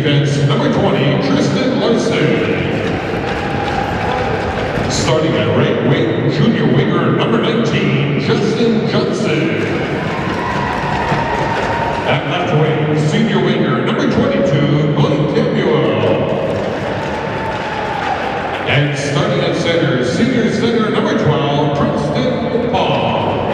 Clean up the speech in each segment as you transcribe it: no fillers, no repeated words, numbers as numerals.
defense, number 20, Tristan Larson. Starting at right wing, junior winger, number 19, Justin Johnson. At left wing, senior winger, number 22, Blake Camuel. And starting at center, senior center, number 12, Preston Paul.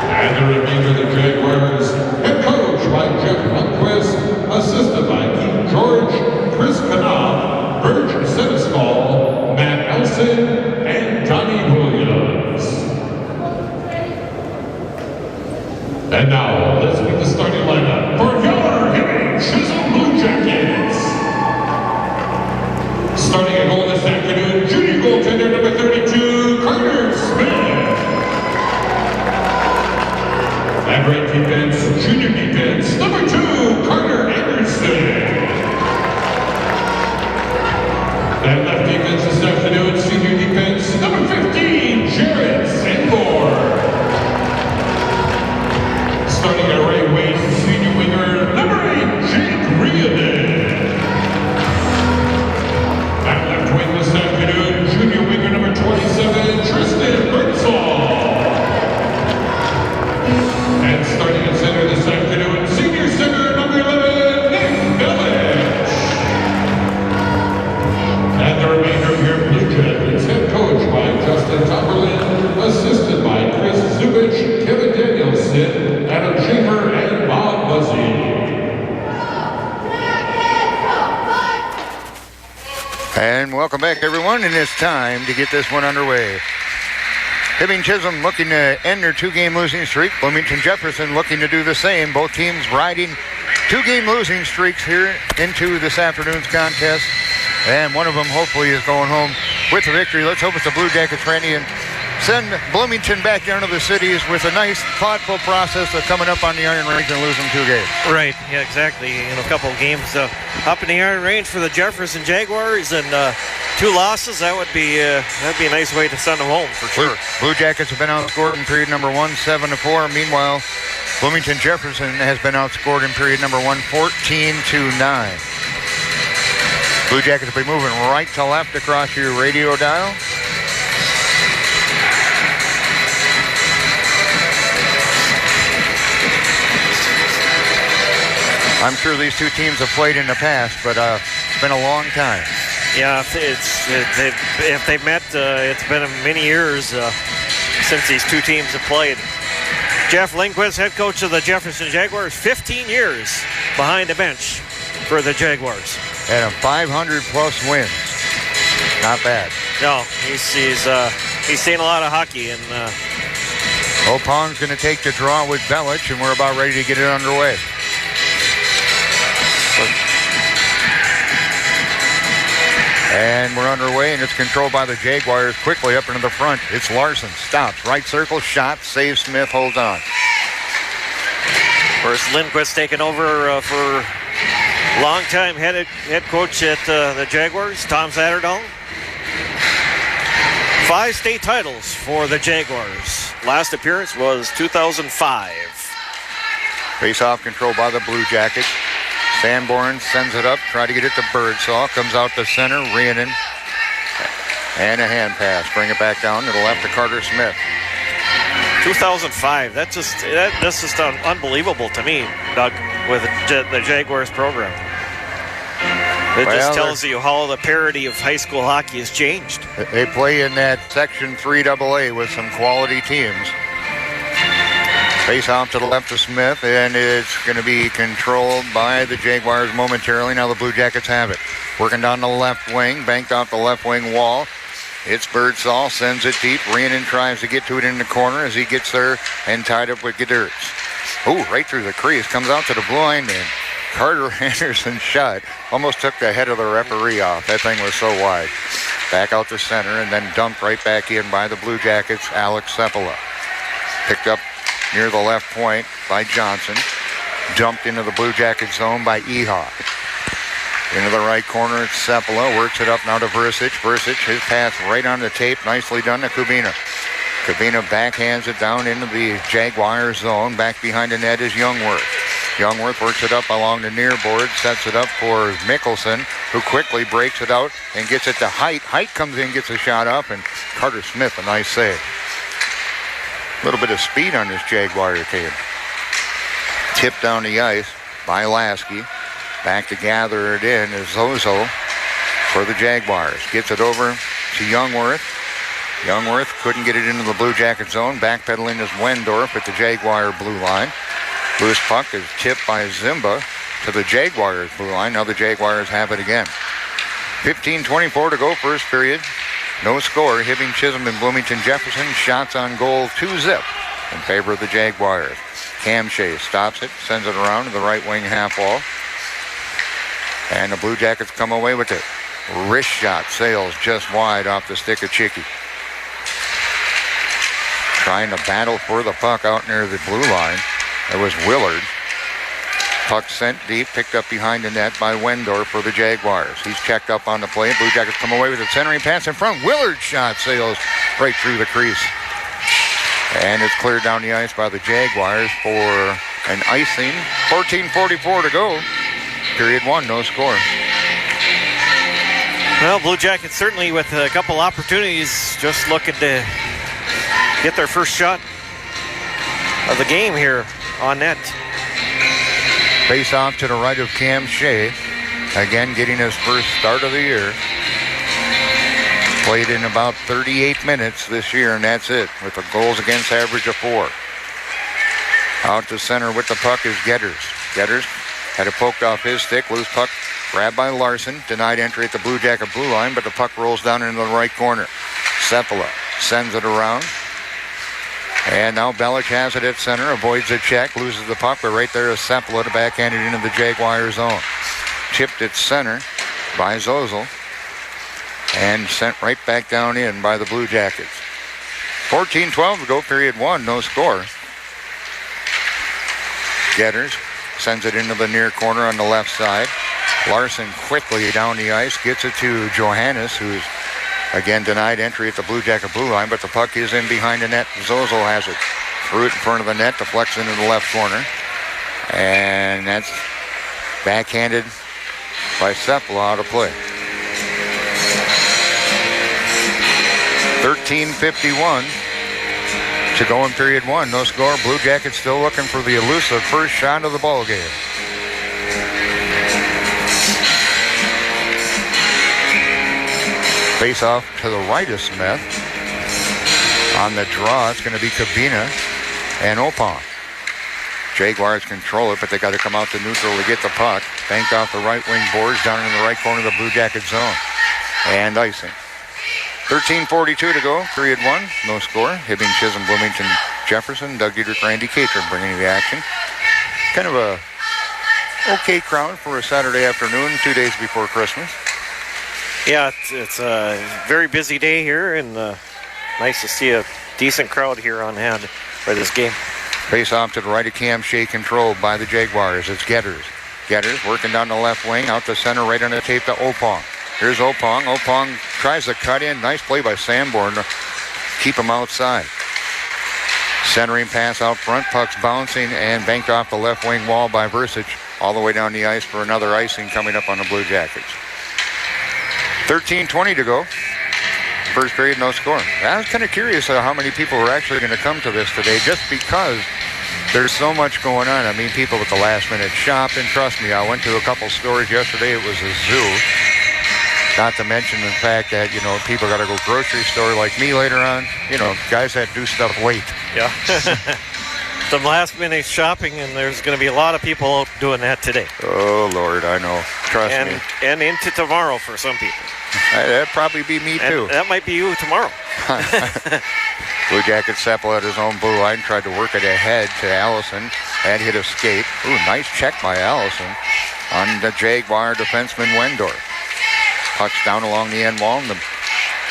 And the remainder of the Jaguars, head coach by Jeff Lundquist, assisted by Keith George, Chris Knopf, Burge Senescal, Matt Elson, and Donnie Williams. And now, let's meet the starting lineup for your Hibbing Chisholm Bluejackets. Starting at goal this afternoon, junior goaltender number 32, Carter Smith. At right defense, junior defense, number 2, Carter Anderson. At left defense this afternoon, senior defense, number 15, Jared Sanborn. Starting at right wing, senior winger, number 8, Jake Riordan. At left wing this afternoon, junior winger number 27, Tristan Birdsall. And starting at center this afternoon, senior center number 11, Nick Bellich. And the remainder of your Blue Jackets, head coach by Justin Tomberlin, assisted by Chris Zubich, Kevin Danielson, Adam Schaefer, and Bob Buzzy. And welcome back, everyone, and it's time to get this one underway. Hibbing Chisholm looking to end their 2-game losing streak. Bloomington Jefferson looking to do the same. Both teams riding 2-game losing streaks here into this afternoon's contest. And one of them hopefully is going home with a victory. Let's hope it's the Blue Jackets, Randy, and send Bloomington back down to the cities with a nice, thoughtful process of coming up on the Iron Range and losing 2 games. Right, yeah, exactly. In a couple of games up in the Iron Range for the Jefferson Jaguars, and 2 losses, that'd be a nice way to send them home for sure. Blue Jackets have been outscored in period number 1, 7-4. Meanwhile, Bloomington Jefferson has been outscored in period number 1, 14-9. Blue Jackets will be moving right to left across your radio dial. I'm sure these 2 teams have played in the past, but it's been a long time. Yeah, if they've met, it's been many years since these 2 teams have played. Jeff Lindquist, head coach of the Jefferson Jaguars, 15 years behind the bench for the Jaguars. And 500-plus wins. Not bad. No, he's seen a lot of hockey, and Opong's going to take the draw with Bellich, and we're about ready to get it underway. And we're underway, and it's controlled by the Jaguars quickly up into the front. It's Larson, stops, right circle, shot, saves Smith, holds on. Of course, Lindquist taking over for longtime head coach at the Jaguars, Tom Satterdahl. 5 state titles for the Jaguars. Last appearance was 2005. Face-off controlled by the Blue Jackets. Sanborn sends it up, try to get it to Birdsall. Comes out to center, Rhiannon. And a hand pass. Bring it back down to the left to Carter Smith. 2005. That's just unbelievable to me, Doug, with the Jaguars program. It just tells you how the parity of high school hockey has changed. They play in that Section 3AA with some quality teams. Face off to the left of Smith, and it's going to be controlled by the Jaguars momentarily. Now the Blue Jackets have it. Working down the left wing, banked off the left wing wall. It's Birdsall, sends it deep. Rhiannon tries to get to it in the corner as he gets there and tied up with Gedurts. Oh, right through the crease. Comes out to the blue line, and Carter Anderson shot. Almost took the head of the referee off. That thing was so wide. Back out to center, and then dumped right back in by the Blue Jackets, Alex Sepola. Picked up near the left point by Johnson. Dumped into the Blue Jacket zone by Ehawk. Into the right corner, it's Sepola. Works it up now to Versich. Versich, his pass right on the tape. Nicely done to Kubina. Kubina backhands it down into the Jaguar zone. Back behind the net is Youngworth. Youngworth works it up along the near board, sets it up for Mickelson, who quickly breaks it out and gets it to Height. Height comes in, gets a shot up, and Carter Smith, a nice save. A little bit of speed on this Jaguar team. Tipped down the ice by Lasky. Back to gather it in is Zozo for the Jaguars. Gets it over to Youngworth. Youngworth couldn't get it into the Blue Jacket zone. Backpedaling is Wendorf at the Jaguar blue line. Loose puck is tipped by Zimba to the Jaguars blue line. Now the Jaguars have it again. 15:24 to go, first period. No score. Hibbing, Chisholm, and Bloomington Jefferson. Shots on goal, 2-zip in favor of the Jaguars. Cam Shea stops it, sends it around to the right wing half wall. And the Blue Jackets come away with it. Wrist shot sails just wide off the stick of Chicky. Trying to battle for the puck out near the blue line. It was Willard. Puck sent deep, picked up behind the net by Wendorf for the Jaguars. He's checked up on the play. Blue Jackets come away with a centering pass in front. Willard's shot sails right through the crease. And it's cleared down the ice by the Jaguars for an icing. 14:44 to go. Period one, no score. Well, Blue Jackets certainly with a couple opportunities, just looking to get their first shot of the game here on net. Face off to the right of Cam Shea. Again, getting his first start of the year. Played in about 38 minutes this year, and that's it, with a goals against average of 4. Out to center with the puck is Getters. Getters had it poked off his stick. Loose puck grabbed by Larson. Denied entry at the Blue Jacket blue line, but the puck rolls down into the right corner. Cephala sends it around. And now Belich has it at center, avoids a check, loses the puck, but right there is Cephala to backhand it into the Jaguar zone. Tipped at center by Zozel and sent right back down in by the Blue Jackets. 14:12 to go, period one, no score. Getters sends it into the near corner on the left side. Larson quickly down the ice, gets it to Johannes, who's again denied entry at the Blue Jacket blue line, but the puck is in behind the net. Zozel has it. Threw it in front of the net, deflects into the left corner. And that's backhanded by Cephala out of play. 13:51 to go in period one. No score. Blue Jackets still looking for the elusive first shot of the ball game. Face off to the right of Smith. On the draw, it's going to be Kabina and Opon. Jaguars control it, but they got to come out to neutral to get the puck. Banked off the right wing boards down in the right corner of the Blue Jacket zone. And icing. 13:42 to go, period one. No score. Hibbing, Chisholm, Bloomington, Jefferson, Doug Dietrich, Randy Catron bringing the action. Kind of a okay crowd for a Saturday afternoon, 2 days before Christmas. Yeah, it's a very busy day here, and nice to see a decent crowd here on hand for this game. Face off to the right of Cam Shea, controlled by the Jaguars. It's Getters. Getters working down the left wing, out the center, right on the tape to Opong. Here's Opong. Opong tries to cut in. Nice play by Sanborn to keep him outside. Centering pass out front. Puck's bouncing and banked off the left wing wall by Versich. All the way down the ice for another icing coming up on the Blue Jackets. 13:20 to go. First period, no score. I was kind of curious how many people were actually going to come to this today, just because there's so much going on. I mean, people with the last-minute shopping. Trust me, I went to a couple stores yesterday. It was a zoo. Not to mention the fact that, you know, people got to go grocery store like me later on. You know, guys that do stuff late. Yeah. Some last-minute shopping, and there's going to be a lot of people out doing that today. Oh, Lord, I know. Trust me. And into tomorrow for some people. That'd probably be me, too. And that might be you tomorrow. Blue Jacket Seppel at his own blue line, tried to work it ahead to Allison. That hit escape. Ooh, nice check by Allison on the Jaguar defenseman Wendorf. Puck's down along the end wall in the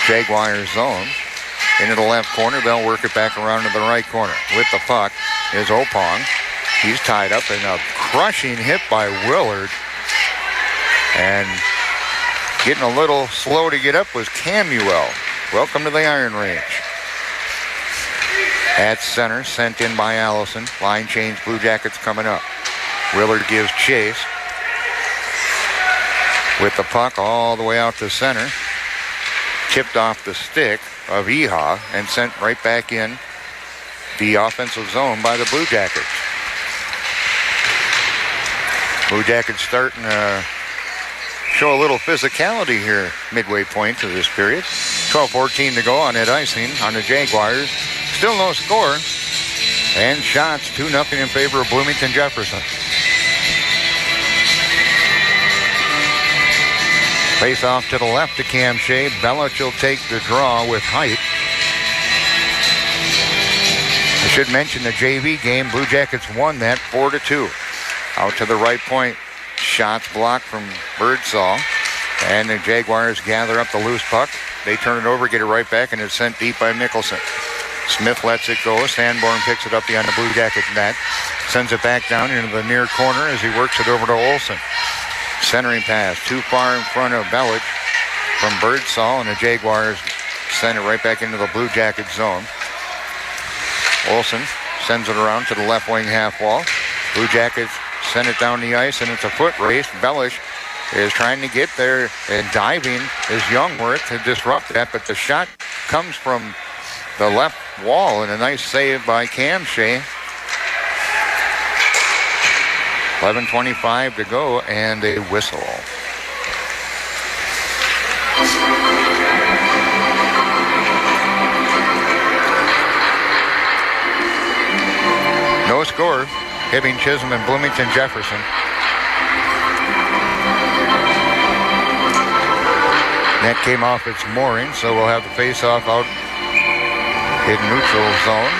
Jaguar zone. Into the left corner, they'll work it back around to the right corner. With the puck is Opong. He's tied up in a crushing hit by Willard. And getting a little slow to get up was Camuel. Welcome to the Iron Range. At center, sent in by Allison. Line change, Blue Jackets coming up. Willard gives chase with the puck all the way out to center. Tipped off the stick of Eha and sent right back in the offensive zone by the Blue Jackets. Blue Jackets starting to show a little physicality here midway point to this period. 12:14 to go on that icing on the Jaguars. Still no score. And shots 2-0 in favor of Bloomington Jefferson. Face off to the left to Cam Shea. Belich will take the draw with height. I should mention the JV game. Blue Jackets won that 4-2. Out to the right point. Shots blocked from Birdsall. And the Jaguars gather up the loose puck. They turn it over, get it right back, and it's sent deep by Mickelson. Smith lets it go. Sanborn picks it up behind the Blue Jackets net. Sends it back down into the near corner as he works it over to Olsen. Centering pass too far in front of Belich from Birdsall, and the Jaguars send it right back into the Blue Jacket zone. Olsen sends it around to the left wing half wall. Blue Jackets send it down the ice, and it's a foot race. Belich is trying to get there, and diving is Youngworth to disrupt that, but the shot comes from the left wall, and a nice save by Cam Shea. 11:25 to go, and a whistle. No score. Hibbing, Chisholm, and Bloomington Jefferson. Net came off its mooring, so we'll have the face-off out in neutral zone.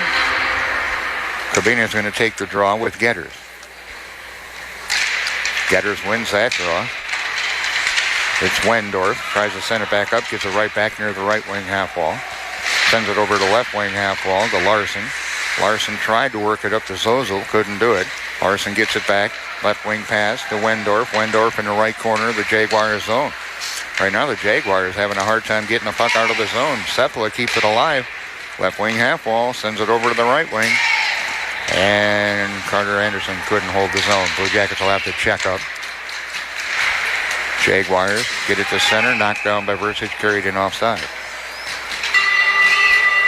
Cabina's going to take the draw with Getters. Getters wins that draw. It's Wendorf. Tries to send it back up. Gets it right back near the right wing half wall. Sends it over to left wing half wall to Larson. Larson tried to work it up to Zozel. Couldn't do it. Larson gets it back. Left wing pass to Wendorf. Wendorf in the right corner of the Jaguars zone. Right now the Jaguars having a hard time getting the puck out of the zone. Sepala keeps it alive. Left wing half wall. Sends it over to the right wing. And Carter Anderson couldn't hold the zone. Blue Jackets will have to check up. Jaguars get it to center. Knocked down by Versich. Carried in offside.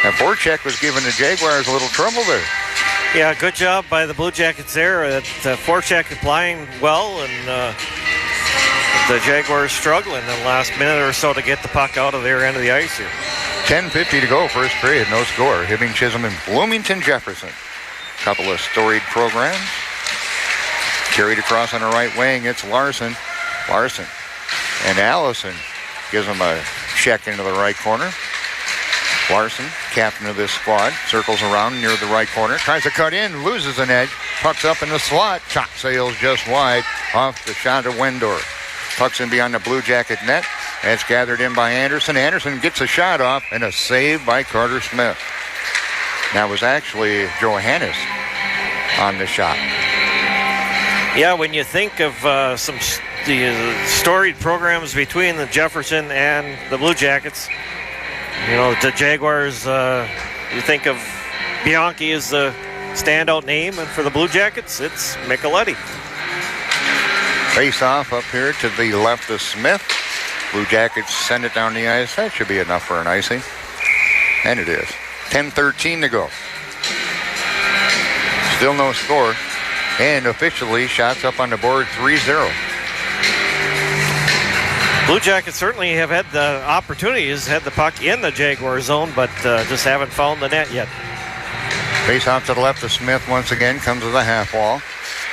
That forecheck was giving the Jaguars a little trouble there. Yeah, good job by the Blue Jackets there. The forecheck applying well, and the Jaguars struggling in the last minute or so to get the puck out of their end of the ice here. 10:50 to go, first period, no score. Hibbing, Chisholm, and Bloomington Jefferson. Couple of storied programs. Carried across on the right wing, it's Larson. Larson and Allison gives him a check into the right corner. Larson, captain of this squad, circles around near the right corner, tries to cut in, loses an edge, pucks up in the slot, shot sails just wide off the shot of Wendorf. Pucks in behind the Blue Jacket net, and it's gathered in by Anderson. Anderson gets a shot off, and a save by Carter Smith. That was actually Johannes on the shot. Yeah, when you think of some storied programs between the Jefferson and the Blue Jackets, you know, the Jaguars, you think of Bianchi as the standout name, and for the Blue Jackets, it's Micheletti. Face off up here to the left of Smith. Blue Jackets send it down the ice. That should be enough for an icing. And it is. 10:13 to go. Still no score. And officially, shots up on the board 3-0. Blue Jackets certainly have had the opportunities, had the puck in the Jaguar zone, but just haven't found the net yet. Face off to the left of Smith once again, comes to the half wall.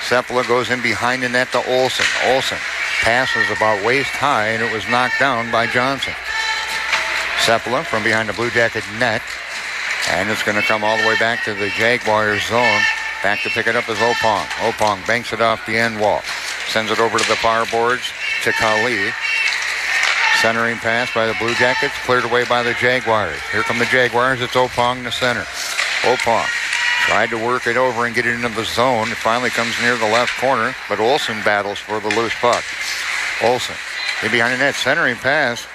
Sepala goes in behind the net to Olsen. Olsen passes about waist high, and it was knocked down by Johnson. Sepala from behind the Blue Jacket net, and it's going to come all the way back to the Jaguars zone. Back to pick it up is Opong. Opong banks it off the end wall. Sends it over to the far boards to Kali. Centering pass by the Blue Jackets, cleared away by the Jaguars. Here come the Jaguars, it's Opong to center. Opong tried to work it over and get it into the zone. It finally comes near the left corner, but Olsen battles for the loose puck. Olsen in behind the net, centering pass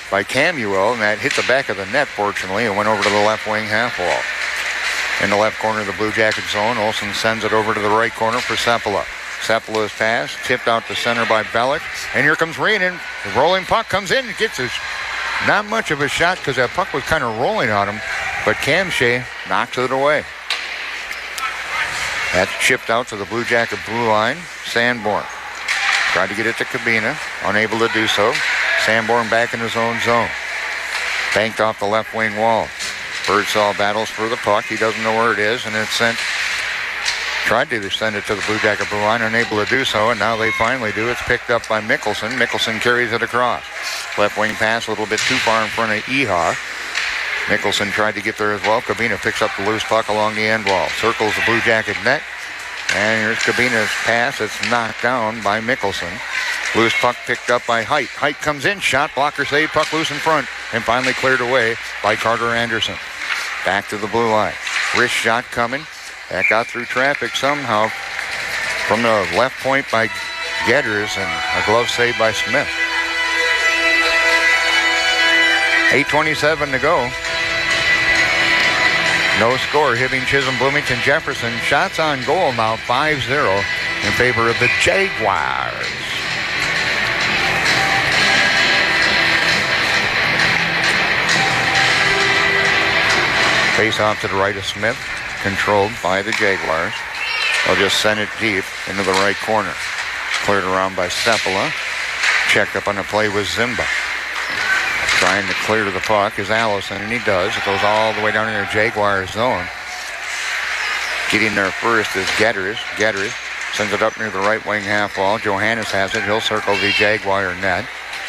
by Camuel, and that hit the back of the net, fortunately, and went over to the left wing half wall. In the left corner of the Blue Jacket zone, Olsen sends it over to the right corner for Sepala. Sepula's pass, tipped out to center by Bellick. And here comes Reenan. The rolling puck comes in and gets not much of a shot because that puck was kind of rolling on him. But Cam Shea knocks it away. That's chipped out to the Blue Jacket blue line. Sanborn tried to get it to Cabina. Unable to do so. Sanborn back in his own zone. Banked off the left wing wall. Birdsall battles for the puck. He doesn't know where it is, and it's sent. Tried to send it to the Blue Jacket blue line, unable to do so, and now they finally do. It's picked up by Mickelson. Mickelson carries it across. Left wing pass a little bit too far in front of Eha. Mickelson tried to get there as well. Cabina picks up the loose puck along the end wall. Circles the Blue Jacket net. And here's Cabina's pass. It's knocked down by Mickelson. Loose puck picked up by Height. Height comes in. Shot blocker save. Puck loose in front. And finally cleared away by Carter Anderson. Back to the blue line. Wrist shot coming. That got through traffic somehow from the left point by Getters and a glove save by Smith. 8:27 to go. No score. Hibbing, Chisholm, Bloomington, Jefferson. Shots on goal now 5-0 in favor of the Jaguars. Face off to the right of Smith. Controlled by the Jaguars. They'll just send it deep into the right corner. Cleared around by Sepula. Checked up on the play with Zimba. Trying to clear to the puck is Allison, and he does. It goes all the way down in the Jaguar zone. Getting there first is Getters. Getters sends it up near the right wing half wall. Johannes has it. He'll circle the Jaguar net.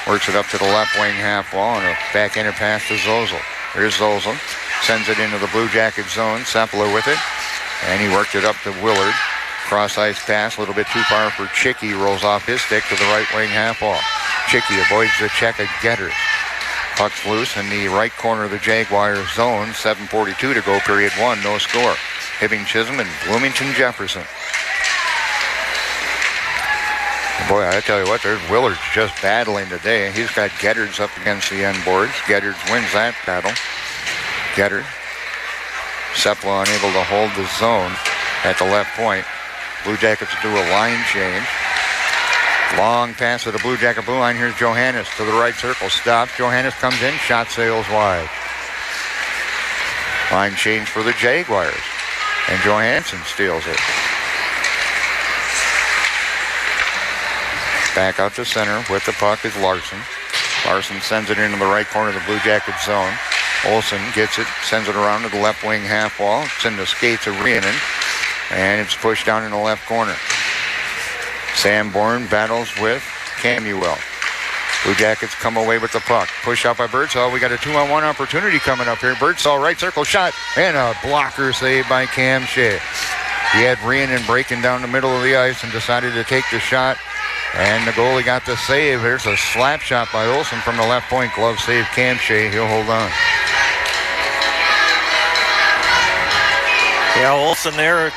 Works it up to the left wing half wall, and a backhanded pass to Zozel. Here's Zozel. Sends it into the Blue Jacket zone. Sepula with it. And he worked it up to Willard. Cross-ice pass, a little bit too far for Chicky. Rolls off his stick to the right wing half wall. Chicky avoids the check of Getters. Puck's loose in the right corner of the Jaguars zone. 7:42 to go, period one. No score. Hibbing, Chisholm, and Bloomington, Jefferson. Boy, I tell you what, there's Willard just battling today. He's got Getters up against the end boards. Getters wins that battle. Getters. Sepula unable to hold the zone at the left point. Blue Jackets do a line change. Long pass to the Blue Jacket blue line. Here's Johannes to the right circle. Stops. Johannes comes in. Shot sails wide. Line change for the Jaguars. And Johansson steals it. Back out to center with the puck is Larson. Larson sends it into the right corner of the Blue Jacket zone. Olsen gets it, sends it around to the left wing half wall. It's in the skates of Reenan. And it's pushed down in the left corner. Sanborn battles with Camuel. Blue Jackets come away with the puck. Push out by Birdsall. We got a 2-on-1 opportunity coming up here. Birdsall right circle shot. And a blocker save by Cam Shea. He had Reenan breaking down the middle of the ice and decided to take the shot. And the goalie got the save. There's a slap shot by Olsen from the left point. Glove save Cam Shea. He'll hold on. Yeah, Olsen there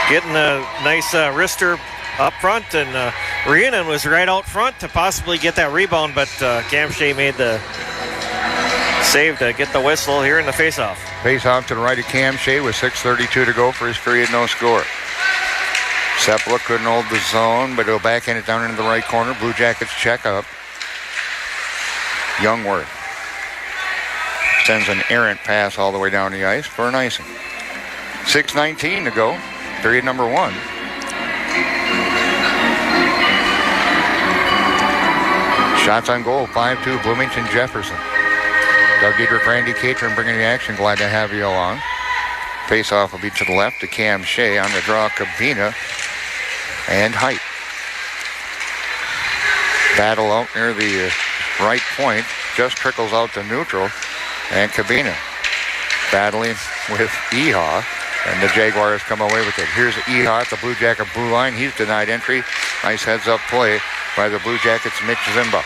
getting a nice wrister up front, and Reenan was right out front to possibly get that rebound, but Cam Shea made the save to get the whistle here in the faceoff. Faceoff to the right of Cam Shea with 6:32 to go for his period, no score. Sepula couldn't hold the zone, but he'll backhand it down into the right corner. Blue Jackets check up. Youngworth sends an errant pass all the way down the ice for an icing. 6:19 to go, period number one. Shots on goal, 5-2, Bloomington, Jefferson. Doug Dietrich, Randy Catron bringing the action. Glad to have you along. Face-off will be to the left to Cam Shea. On the draw, Cabina and Height. Battle out near the right point. Just trickles out to neutral. And Cabina battling with Eha. And the Jaguars come away with it. Here's Eha at the Blue Jacket blue line. He's denied entry. Nice heads-up play by the Blue Jackets' Mitch Zimba.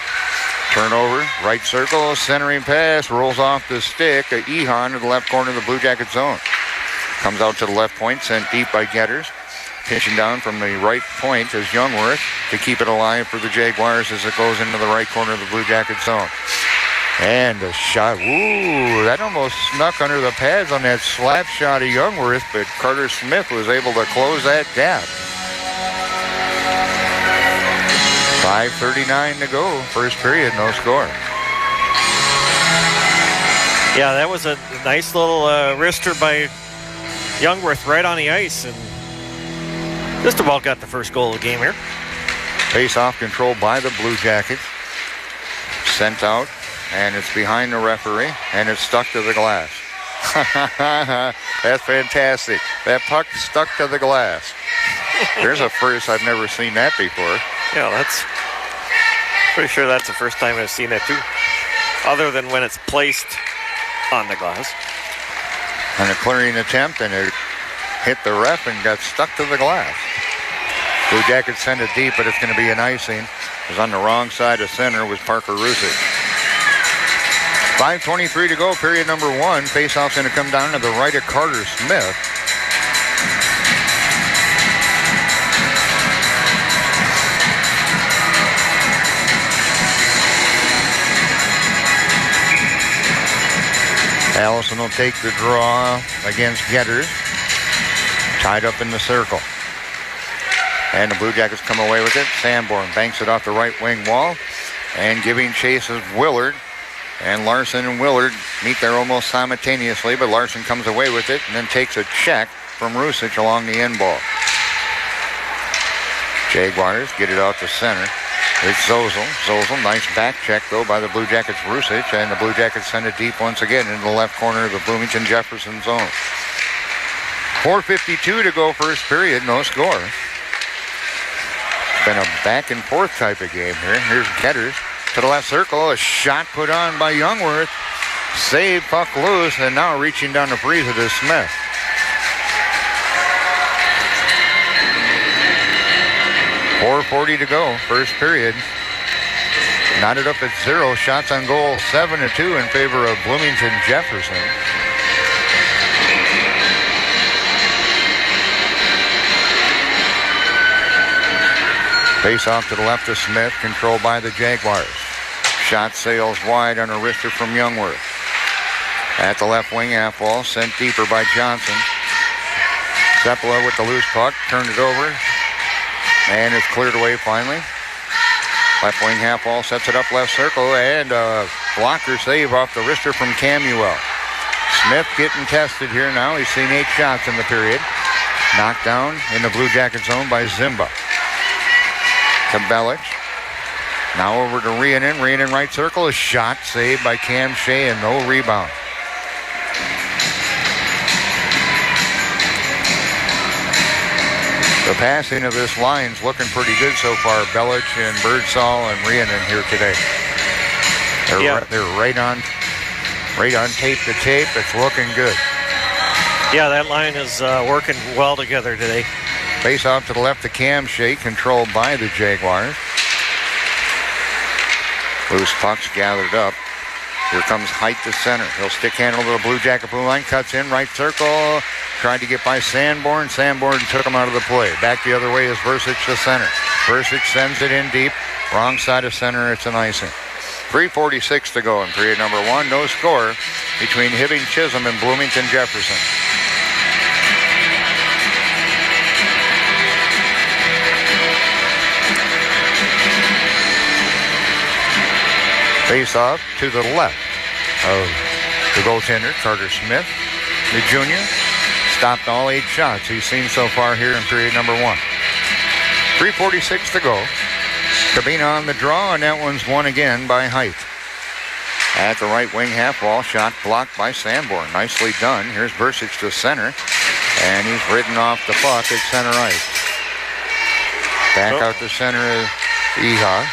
Turnover, right circle, centering pass, rolls off the stick. Eha into the left corner of the Blue Jacket zone. Comes out to the left point, sent deep by Getters. Pitching down from the right point is Youngworth to keep it alive for the Jaguars as it goes into the right corner of the Blue Jacket zone. And a shot. Ooh, that almost snuck under the pads on that slap shot of Youngworth, but Carter Smith was able to close that gap. 5:39 to go. First period, no score. Yeah, that was a nice little wrister by Youngworth right on the ice, and just about got the first goal of the game here. Face-off controlled by the Blue Jackets. Sent out, and it's behind the referee, and it's stuck to the glass. That's fantastic. That puck stuck to the glass. There's a first. I've never seen that before. Yeah, that's pretty sure that's the first time I've seen it too, other than when it's placed on the glass. And a clearing attempt, and it hit the ref and got stuck to the glass. Blue Jackets send it deep, but it's going to be an icing. It was on the wrong side of center was Parker Rusick. 5:23 to go, period number one. Faceoff's going to come down to the right of Carter Smith. Allison will take the draw against Getters. Tied up in the circle. And the Blue Jackets come away with it. Sanborn banks it off the right wing wall. And giving chase is Willard. And Larson and Willard meet there almost simultaneously, but Larson comes away with it and then takes a check from Rusick along the end ball. Jaguars get it out to center. It's Zozel. Zozel, nice back check though by the Blue Jackets Rusick, and the Blue Jackets send it deep once again into the left corner of the Bloomington Jefferson zone. 4:52 to go first period, no score. Been a back and forth type of game here. Here's Getters to the left circle. A shot put on by Youngworth. Save, puck loose, and now reaching down the breeze it is Smith. .440 to go, first period. Knotted up at 0. Shots on goal 7-2 in favor of Bloomington Jefferson. Face off to the left of Smith, controlled by the Jaguars. Shot sails wide on a wrister from Youngworth. At the left wing half wall, sent deeper by Johnson. Sepala with the loose puck, turned it over, and it's cleared away finally. Left wing half wall sets it up left circle, and a blocker save off the wrister from Camuel. Smith getting tested here now. He's seen 8 shots in the period. Knocked down in the Blue Jacket zone by Zimba. To Belich. Now over to Rhiannon. Rhiannon right circle. A shot saved by Cam Shea and no rebound. The passing of this line's looking pretty good so far. Belich and Birdsall and Rhiannon here today. They're right on tape to tape. It's looking good. Yeah, that line is working well together today. Face off to the left of Cam Shea, controlled by the Jaguars. Loose pucks gathered up. Here comes Height to center. He'll stick handle to the Blue Jacket blue line. Cuts in, right circle. Tried to get by Sanborn. Sanborn took him out of the play. Back the other way is Versich to center. Versich sends it in deep. Wrong side of center. It's an icing. 3:46 to go in period number one. No score between Hibbing Chisholm and Bloomington Jefferson. Face off to the left of the goaltender, Carter Smith, the junior. Stopped all 8 shots he's seen so far here in period number one. 3:46 to go. Cabina on the draw, and that one's won again by Height. At the right wing half wall, shot blocked by Sanborn. Nicely done. Here's Versich to center, and he's ridden off the puck at center ice. Back out to center is Eha.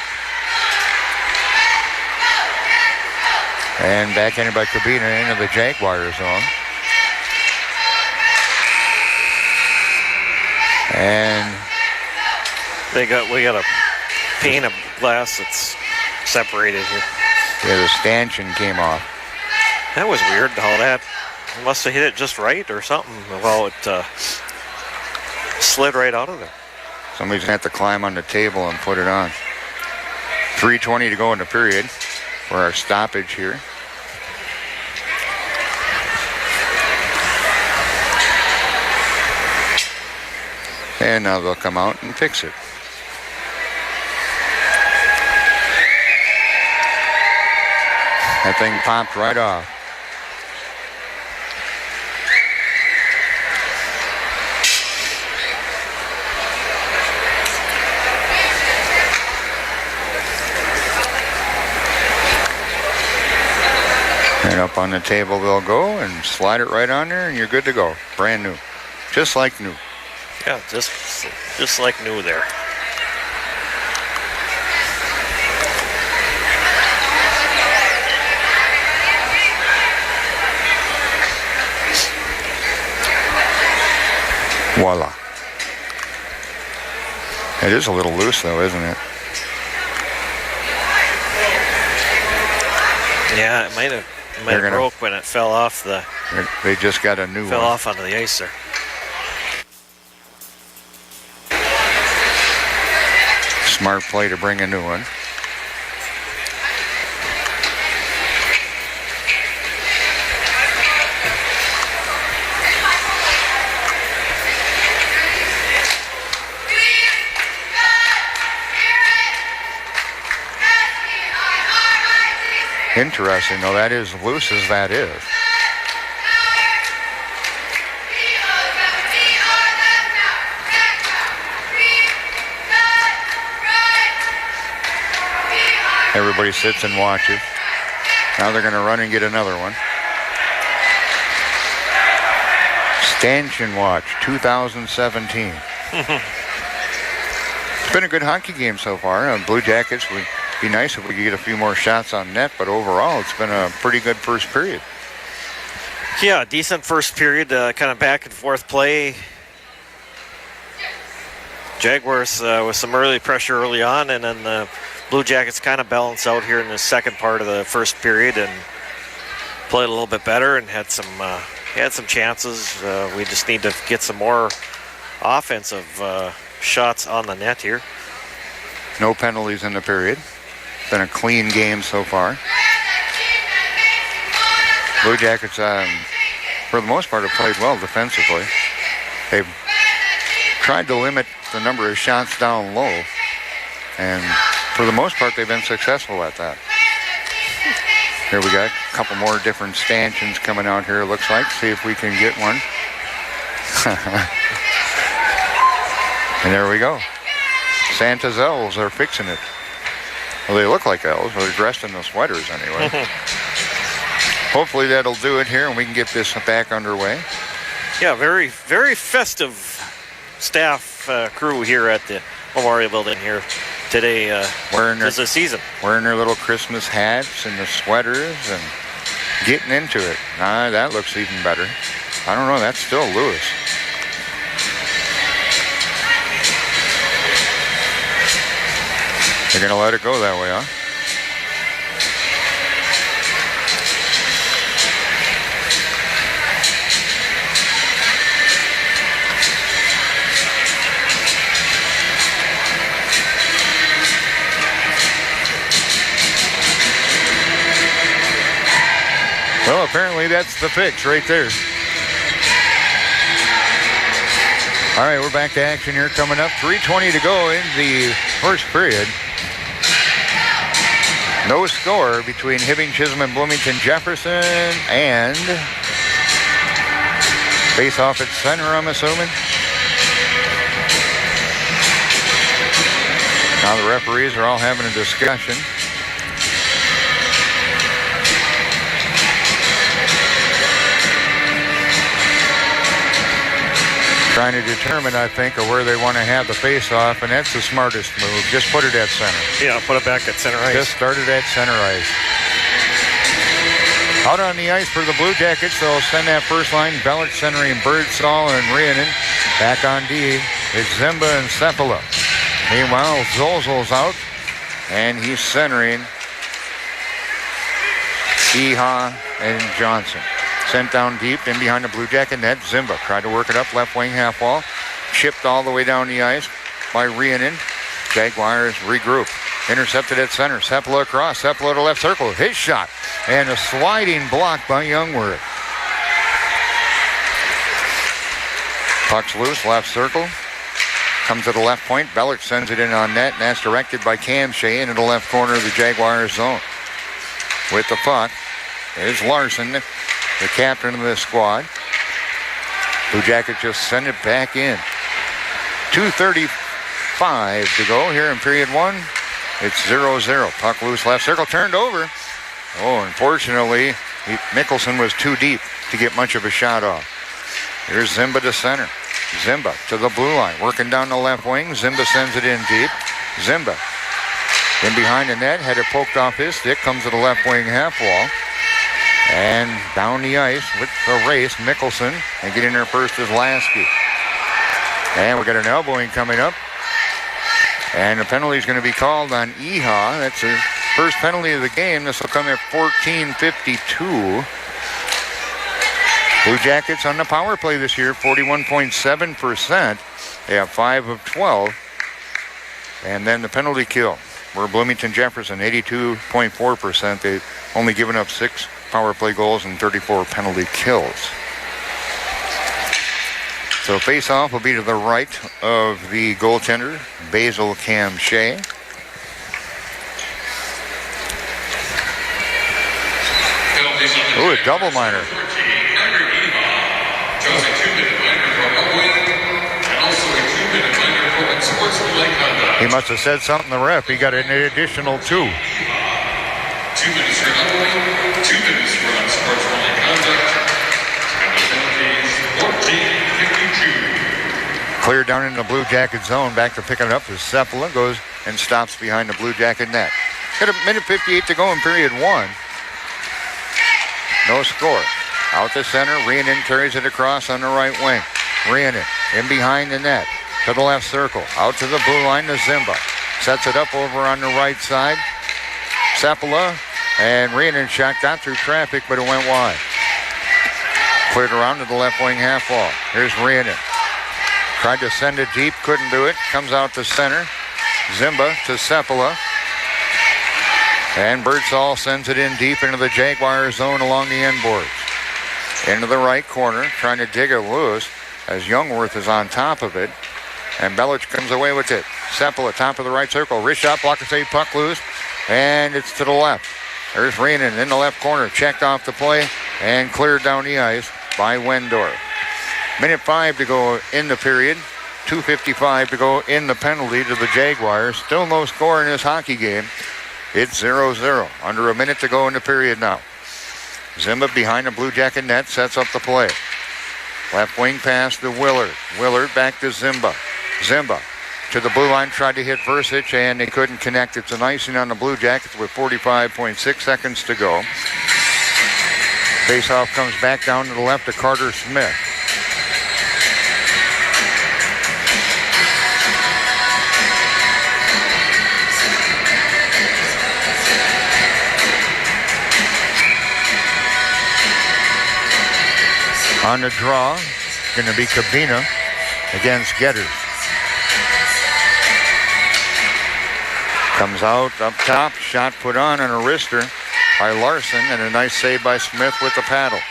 And backhanded by Cabina into the Jaguar zone. And we got a pane of glass that's separated here. Yeah, the stanchion came off. That was weird how that must have hit it just right or something. Well, it slid right out of there. Somebody's going to have to climb on the table and put it on. 3:20 to go in the period. for our stoppage here. And now they'll come out and fix it. That thing popped right off. And up on the table they'll go and slide it right on there and you're good to go. Brand new. Just like new. Yeah, just like new there. Voila. It is a little loose though, isn't it? Yeah, it might have broke when it fell off the. They just got a new one. Fell off onto the ice there. Smart play to bring a new one. Interesting, though, that is loose as that is. Everybody sits and watches. Now they're going to run and get another one. Stanchion Watch 2017. It's been a good hockey game so far. Blue Jackets would be nice if we could get a few more shots on net, but overall it's been a pretty good first period. Yeah, decent first period, kind of back and forth play. Jaguars with some early pressure early on, and then the Blue Jackets kind of balanced out here in the second part of the first period and played a little bit better and had some chances. We just need to get some more offensive shots on the net here. No penalties in the period. Been a clean game so far. Blue Jackets, for the most part, have played well defensively. They've tried to limit the number of shots down low, and for the most part, they've been successful at that. Here we got a couple more different stanchions coming out here, it looks like. See if we can get one. And there we go. Santa's elves are fixing it. Well, they look like elves, but they're dressed in the sweaters anyway. Hopefully that'll do it here and we can get this back underway. Yeah, very, very festive staff crew here at the Memorial Building here today this is season. Wearing their little Christmas hats and the sweaters and getting into it. That looks even better. I don't know, that's still Lewis. They're going to let it go that way, huh? Well, apparently that's the fix right there. All right, we're back to action here coming up. 3:20 to go in the first period. No score between Hibbing, Chisholm, and Bloomington, Jefferson, and face off at center, I'm assuming. Now the referees are all having a discussion. Trying to determine, I think, where they want to have the face-off, and that's the smartest move. Just put it at center. Yeah, put it back at center ice. Just start it at center ice. Out on the ice for the Blue Jackets, they'll send that first line. Bellick centering Birdsall and Rhiannon. Back on D, it's Zimba and Cephala. Meanwhile, Zolzol's out, and he's centering Eha and Johnson. Sent down deep in behind the Blue Jacket net. Zimba tried to work it up left wing half wall. Chipped all the way down the ice by Rhiannon. Jaguars regroup. Intercepted at center. Sepala across. Sepala to left circle. His shot. And a sliding block by Youngworth. Puck's loose. Left circle. Comes to the left point. Bellick sends it in on net. And that's directed by Cam Shea into the left corner of the Jaguars zone. With the puck is Larson, the captain of the squad. Blue Jackets just send it back in. 2:35 to go here in period one. It's 0-0. Puck loose, left circle, turned over. Oh, unfortunately, Mickelson was too deep to get much of a shot off. Here's Zimba to center. Zimba to the blue line, working down the left wing. Zimba sends it in deep. Zimba in behind the net, had it poked off his stick, comes to the left wing half wall. And down the ice with the race, Mickelson. And getting there first is Lasky. And we got an elbowing coming up. And the penalty is going to be called on Iha. That's his first penalty of the game. This will come at 14:52. Blue Jackets on the power play this year, 41.7%. They have 5 of 12. And then the penalty kill. We're Bloomington Jefferson, 82.4%. They've only given up 6 power play goals and 34 penalty kills. So face-off will be to the right of the goaltender, Basil Cam Shea. Ooh, a double minor. He must have said something to the ref. He got an additional 2. 2 minutes for elbowing, 2 minutes for unsportsmanlike conduct, and the penalties 14:52. Clear down in the Blue Jacket zone. Back to picking it up as Sepala goes and stops behind the Blue Jacket net. Got a minute 58 to go in period one. No score. Out the center, Rhiannon carries it across on the right wing. Rhiannon in behind the net to the left circle. Out to the blue line to Zimba. Sets it up over on the right side. Sepala and Rhiannon shot got through traffic, but it went wide. Cleared around to the left wing half wall. Here's Rhiannon. Tried to send it deep, couldn't do it. Comes out to center. Zimba to Sepala. And Birdsall sends it in deep into the Jaguar zone along the end boards. Into the right corner, trying to dig it loose as Youngworth is on top of it. And Bellich comes away with it. Sepala, top of the right circle. Wrist shot, blocker save, puck loose. And it's to the left. There's Rhiannon in the left corner. Checked off the play and cleared down the ice by Wendorf. Minute 5 to go in the period. 2:55 to go in the penalty to the Jaguars. Still no score in this hockey game. It's 0-0. Under a minute to go in the period now. Zimba behind the Blue Jacket net sets up the play. Left wing pass to Willard. Willard back to Zimba. Zimba to the blue line, tried to hit Versich, and they couldn't connect. It's an icing on the Blue Jackets with 45.6 seconds to go. Faceoff comes back down to the left to Carter Smith. On the draw, going to be Cabina against Getters. Comes out up top, shot put on a wrister by Larson, and a nice save by Smith with the paddle.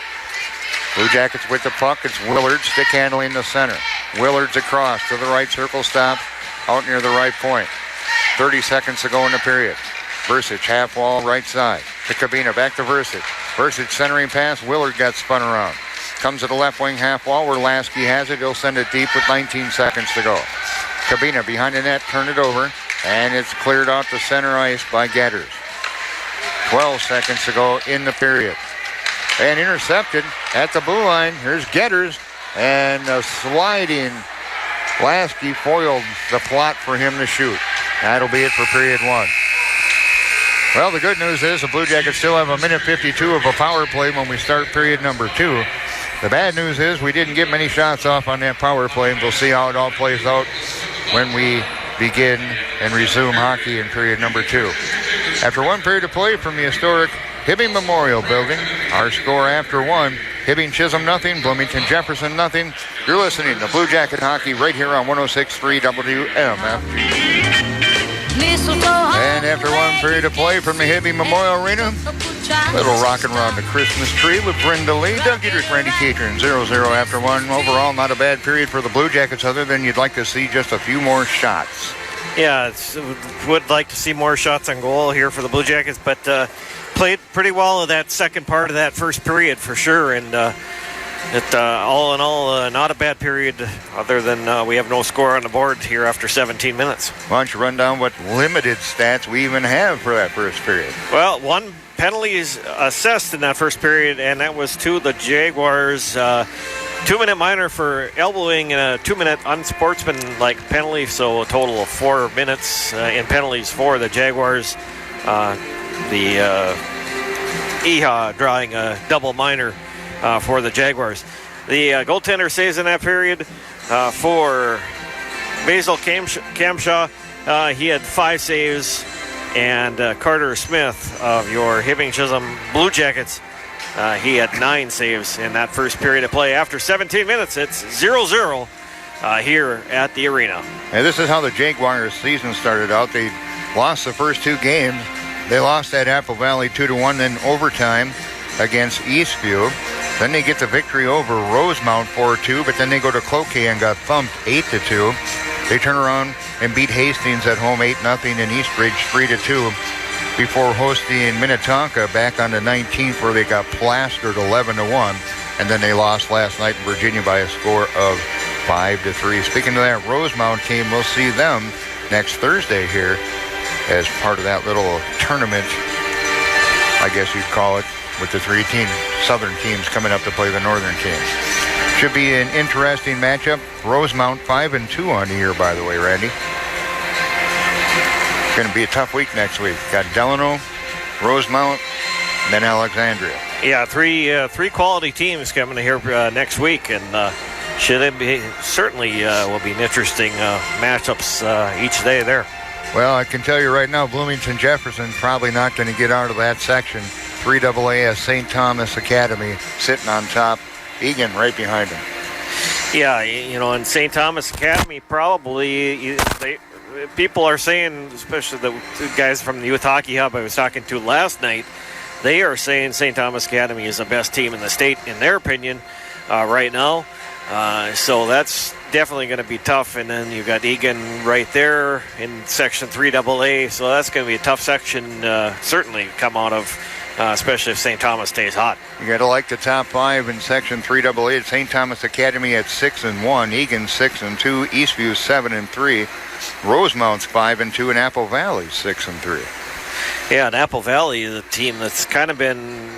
Blue Jackets with the puck. It's Willard stick handling the center. Willard's across to the right circle, stop out near the right point. 30 seconds to go in the period. Versich half wall right side to Cabina, back to Versich. Versich centering pass. Willard got spun around. Comes to the left wing half wall where Lasky has it. He'll send it deep with 19 seconds to go. Cabina behind the net, turn it over, and it's cleared out to center ice by Getters. 12 seconds to go in the period. And intercepted at the blue line. Here's Getters, and a sliding Lasky foiled the plot for him to shoot. That'll be it for period one. Well, the good news is the Blue Jackets still have a minute 52 of a power play when we start period number 2. The bad news is we didn't get many shots off on that power play, and we'll see how it all plays out when we begin and resume hockey in period number 2. After one period of play from the historic Hibbing Memorial Building, our score after one, Hibbing Chisholm nothing, Bloomington Jefferson nothing. You're listening to Blue Jacket Hockey right here on 106.3 WMFG. And period of play from the Hibbing Memorial Arena. Little rockin' around the Christmas tree with Brenda Lee, Doug Dietrich, Randy Catron, 0-0 after one. Overall, not a bad period for the Blue Jackets, other than you'd like to see just a few more shots. Yeah, would like to see more shots on goal here for the Blue Jackets, but played pretty well in that second part of that first period for sure. And all in all, not a bad period, other than we have no score on the board here after 17 minutes. Why don't you run down what limited stats we even have for that first period? Well, one penalty is assessed in that first period, and that was to the Jaguars. 2-minute minor for elbowing and a 2-minute unsportsmanlike penalty, so a total of 4 minutes in penalties for the Jaguars. The EHA drawing a double minor for the Jaguars. The goaltender saves in that period for Basil Camshaw. He had 5 saves, and Carter Smith of your Hibbing Chisholm Blue Jackets, he had 9 saves in that first period of play. After 17 minutes, it's 0-0 here at the arena. And this is how the Jaguars season started out. They lost the first 2 games. They lost at Apple Valley 2-1, then overtime against Eastview. Then they get the victory over Rosemount 4-2, but then they go to Cloquet and got thumped 8-2. They turn around and beat Hastings at home 8-0 and Eastridge 3-2 before hosting Minnetonka back on the 19th, where they got plastered 11-1. And then they lost last night in Virginia by a score of 5-3. Speaking of that Rosemount team, we'll see them next Thursday here as part of that little tournament, I guess you'd call it, with the 3 southern teams coming up to play the northern teams. Should be an interesting matchup. Rosemount 5-2 on the year, by the way, Randy. It's going to be a tough week next week. Got Delano, Rosemount, and then Alexandria. Yeah, three quality teams coming here next week, and should be certainly will be an interesting matchups each day there. Well, I can tell you right now, Bloomington Jefferson probably not going to get out of that section. 3AA as St. Thomas Academy sitting on top. Egan right behind him. Yeah, in St. Thomas Academy, probably people are saying, especially the guys from the Youth Hockey Hub I was talking to last night, they are saying St. Thomas Academy is the best team in the state, in their opinion, right now. So that's definitely going to be tough. And then you've got Egan right there in Section 3AA. So that's going to be a tough section, certainly come out of, especially if St. Thomas stays hot. You got to like the top 5 in Section 3AA. St. Thomas Academy at 6-1, Egan 6-2, Eastview 7-3, Rosemount's 5-2, and Apple Valley 6-3. Yeah, and Apple Valley is a team that's kind of been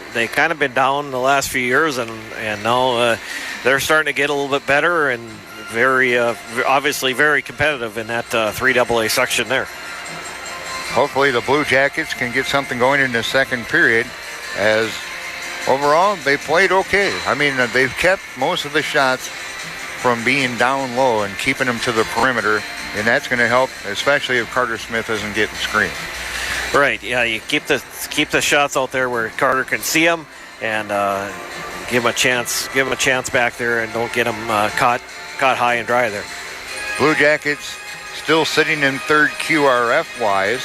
down the last few years, and now they're starting to get a little bit better and very obviously very competitive in that 3AA section there. Hopefully the Blue Jackets can get something going in the second period, as overall they played okay. I mean, they've kept most of the shots from being down low and keeping them to the perimeter, and that's going to help, especially if Carter Smith isn't getting screened. Right, yeah, you keep the shots out there where Carter can see them, and give him a chance back there, and don't get him caught high and dry there. Blue Jackets still sitting in third QRF wise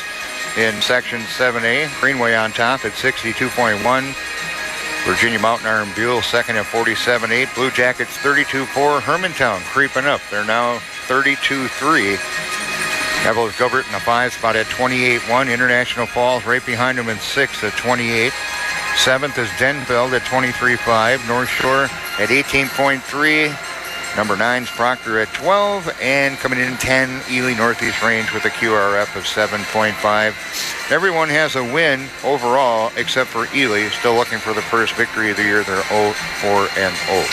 in Section 7A. Greenway on top at 62.1. Virginia Mountain Iron Buell second at 47.8. Blue Jackets 32.4. Hermantown creeping up. They're now 32.3. Neville Gilbert in the 5 spot at 28.1. International Falls right behind them in 6 at 28. 7th is Denfeld at 23.5. North Shore at 18.3. Number 9's Proctor at 12. And coming in 10, Ely Northeast Range with a QRF of 7.5. Everyone has a win overall except for Ely. Still looking for the first victory of the year. They're 0-4-0.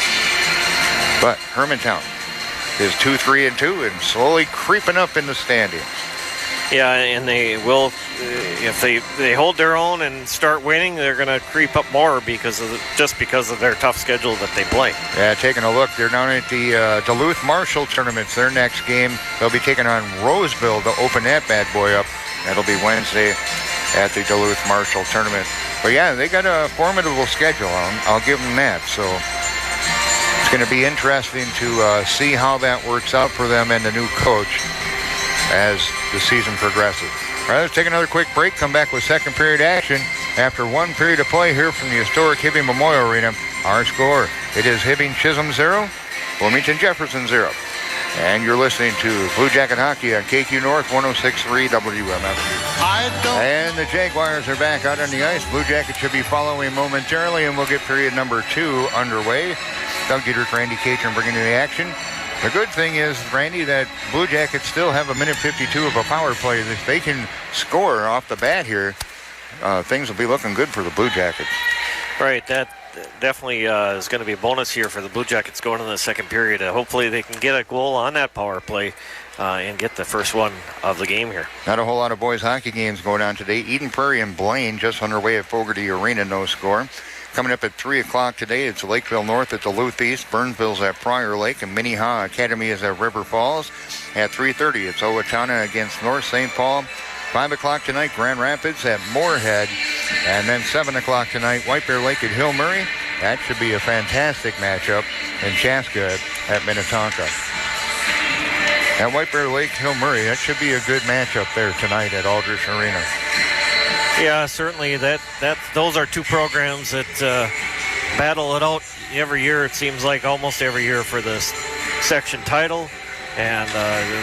But Hermantown is 2-3-2 and slowly creeping up in the standings. Yeah, and they will, if they hold their own and start winning, they're going to creep up more because of their tough schedule that they play. Yeah, taking a look, they're down at the Duluth Marshall tournaments. Their next game, they'll be taking on Roseville to open that bad boy up. That'll be Wednesday at the Duluth Marshall tournament. But yeah, they got a formidable schedule. I'll give them that. So it's going to be interesting to see how that works out for them and the new coach as the season progresses. All right, let's take another quick break. Come back with second period action after 1 period of play here from the historic Hibbing Memorial Arena. Our score, it is Hibbing Chisholm 0, Bloomington Jefferson 0. And you're listening to Blue Jacket Hockey on KQ North 106.3 WMF. And the Jaguars are back out on the ice. Blue Jackets should be following momentarily, and we'll get period number 2 underway. Doug Dietrich, Randy Catron bringing you the action. The good thing is, Randy, that Blue Jackets still have a minute 52 of a power play. If they can score off the bat here, things will be looking good for the Blue Jackets. Right, that definitely is going to be a bonus here for the Blue Jackets going into the second period. Hopefully they can get a goal on that power play and get the first one of the game here. Not a whole lot of boys hockey games going on today. Eden Prairie and Blaine just underway at Fogarty Arena, no score. Coming up at 3 o'clock today, it's Lakeville North at Duluth East. Burnsville's at Prior Lake, and Minnehaha Academy is at River Falls. At 3:30, it's Owatonna against North St. Paul. 5 o'clock tonight, Grand Rapids at Moorhead. And then 7 o'clock tonight, White Bear Lake at Hill Murray. That should be a fantastic matchup. And Chaska at Minnetonka. At White Bear Lake, Hill Murray, that should be a good matchup there tonight at Aldrich Arena. Yeah, certainly. Those are two programs that battle it out every year. It seems like almost every year for the section title, and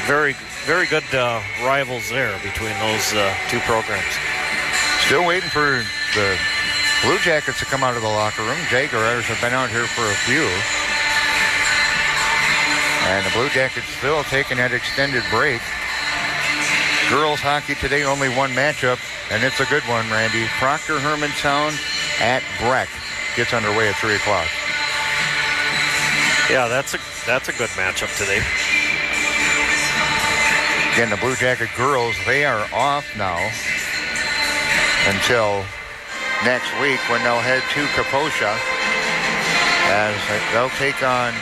very, very good rivals there between those two programs. Still waiting for the Blue Jackets to come out of the locker room. Jaguars have been out here for a few, and the Blue Jackets still taking that extended break. Girls hockey today, only one matchup, and it's a good one, Randy. Proctor Hermantown at Breck gets underway at 3 o'clock. Yeah, that's a good matchup today. Again, the Blue Jacket girls, they are off now until next week when they'll head to Kaposha as they'll take on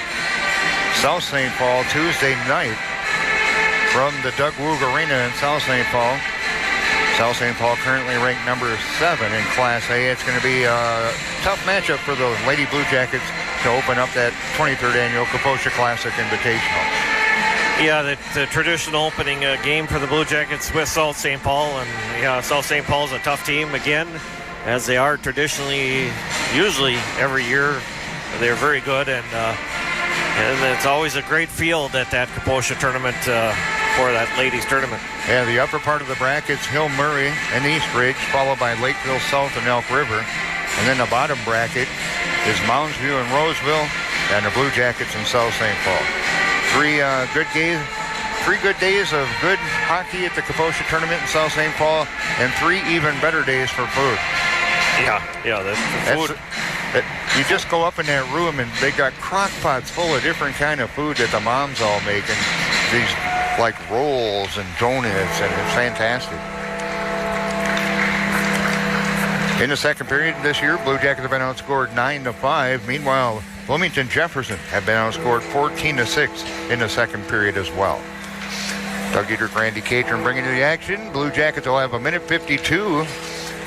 South St. Paul Tuesday night from the Doug Woog Arena in South St. Paul. South St. Paul currently ranked number 7 in Class A. It's going to be a tough matchup for the Lady Blue Jackets to open up that 23rd annual Kaposha Classic Invitational. Yeah, the traditional opening game for the Blue Jackets with South St. Paul. And yeah, South St. Paul's a tough team again, as they are traditionally, usually every year. They're very good, and it's always a great field at that Kaposha tournament for that ladies tournament. Yeah, the upper part of the bracket's Hill Murray and Eastridge, followed by Lakeville South and Elk River. And then the bottom bracket is Mounds View and Roseville, and the Blue Jackets in South St. Paul. Three good days of good hockey at the Kaposha tournament in South St. Paul, and 3 even better days for food. Yeah, the food. You just go up in that room and they got crock pots full of different kind of food that the moms all make, and these like rolls and donuts, and it's fantastic. In the second period this year, Blue Jackets have been outscored 9-5. Meanwhile, Bloomington Jefferson have been outscored 14-6 in the second period as well. Doug Dietrich, Randy Catron bringing you the action. Blue Jackets will have a minute 52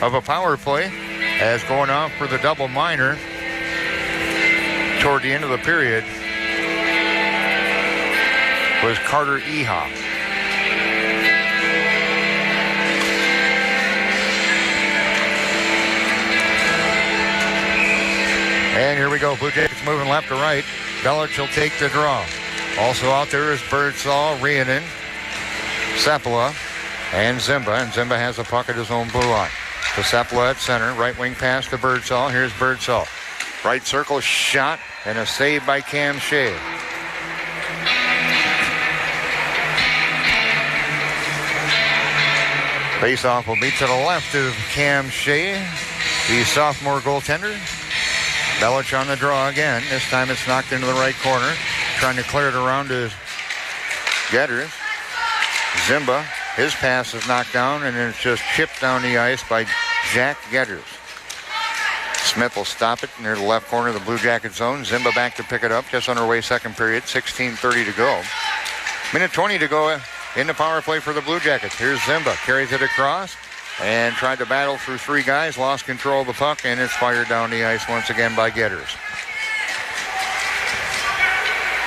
of a power play as going off for the double minor toward the end of the period was Carter Eha. And here we go. Blue Jackets moving left to right. Belich will take the draw. Also out there is Birdsall, Rhiannon, Sepala, and Zimba. And Zimba has the puck at his own blue line. To Sepala at center. Right wing pass to Birdsall. Here's Birdsall. Right circle shot and a save by Cam Shea. Face-off will be to the left of Cam Shea, the sophomore goaltender. Belich on the draw again. This time it's knocked into the right corner. Trying to clear it around to Getters. Zimba, his pass is knocked down, and then it's just chipped down the ice by Jack Getters. Smith will stop it near the left corner of the Blue Jacket zone. Zimba back to pick it up. Just underway second period. 16:30 to go. Minute 20 to go in the power play for the Blue Jackets. Here's Zimba. Carries it across and tried to battle through 3 guys. Lost control of the puck, and it's fired down the ice once again by Getters.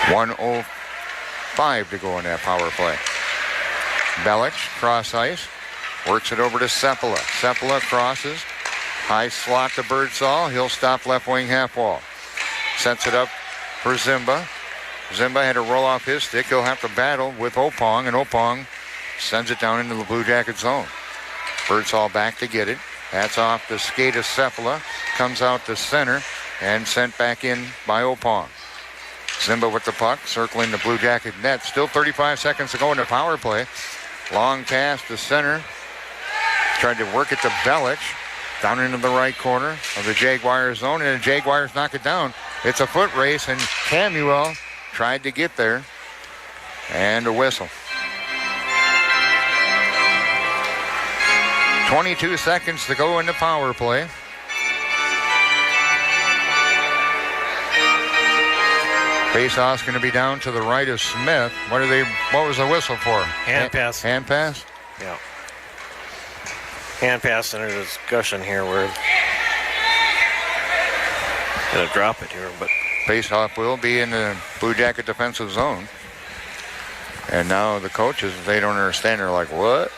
1:05 to go in that power play. Belich, cross ice. Works it over to Sepala. Sepala crosses. High slot to Birdsall. He'll stop left wing half wall. Sets it up for Zimba. Zimba had to roll off his stick. He'll have to battle with Opong, and Opong sends it down into the Blue Jacket zone. Birdsall back to get it. That's off the skate of Sepala. Comes out to center and sent back in by Opong. Zimba with the puck, circling the Blue Jacket net. Still 35 seconds to go in the power play. Long pass to center. Tried to work it to Belich. Down into the right corner of the Jaguars zone, and the Jaguars knock it down. It's a foot race, and Camuel tried to get there. And a whistle. 22 seconds to go in the power play. Faceoff's going to be down to the right of Smith. What was the whistle for? Hand pass. Hand pass? Yeah. Hand pass in a discussion here. We're going to drop it here, but Faceoff will be in the Blue Jacket defensive zone. And now the coaches, they don't understand. They're like, what?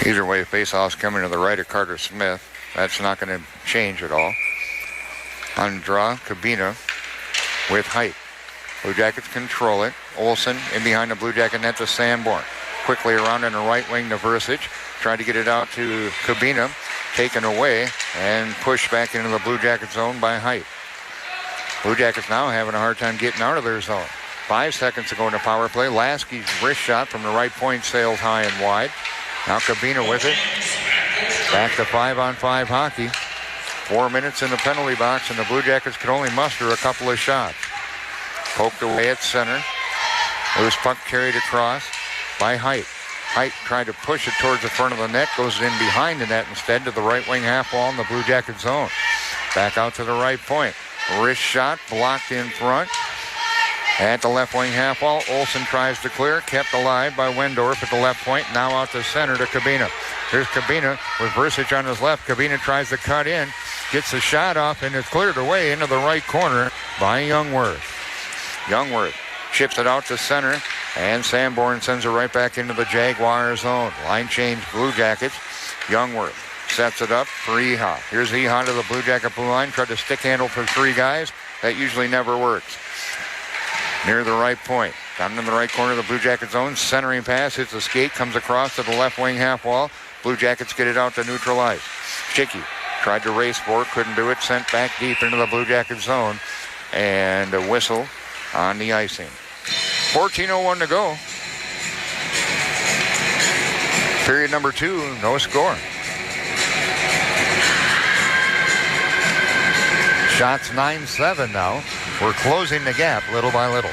Either way, faceoff's coming to the right of Carter Smith. That's not going to change at all. On draw, Cabina with height. Blue Jackets control it. Olsen in behind the Blue Jacket net to Sanborn. Quickly around in the right wing to Versich. Trying to get it out to Cabina. Taken away and pushed back into the Blue Jacket zone by Height. Blue Jackets now having a hard time getting out of their zone. 5 seconds to go in the power play. Lasky's wrist shot from the right point sails high and wide. Now Cabina with it. Back to 5-on-5 hockey. 4 minutes in the penalty box, and the Blue Jackets could only muster a couple of shots. Poked away at center. Loose puck carried across by Height. Height tried to push it towards the front of the net. Goes in behind the net instead to the right wing half wall in the Blue Jacket zone. Back out to the right point. Wrist shot blocked in front. At the left wing half wall, Olsen tries to clear. Kept alive by Wendorf at the left point. Now out to center to Cabina. Here's Cabina with Versich on his left. Cabina tries to cut in. Gets the shot off and is cleared away into the right corner by Youngworth. Youngworth chips it out to center. And Sanborn sends it right back into the Jaguar zone. Line change, Blue Jackets. Youngworth sets it up for Eha. Here's Eha to the Blue Jacket blue line. Tried to stick handle for three guys. That usually never works. Near the right point. Down in the right corner of the Blue Jacket zone. Centering pass. Hits the skate. Comes across to the left wing half wall. Blue Jackets get it out to neutralize. Schicky tried to race for it. Couldn't do it. Sent back deep into the Blue Jacket zone. And a whistle on the icing. 14:01 to go. Period number 2, no score. Shots 9-7 now. We're closing the gap little by little.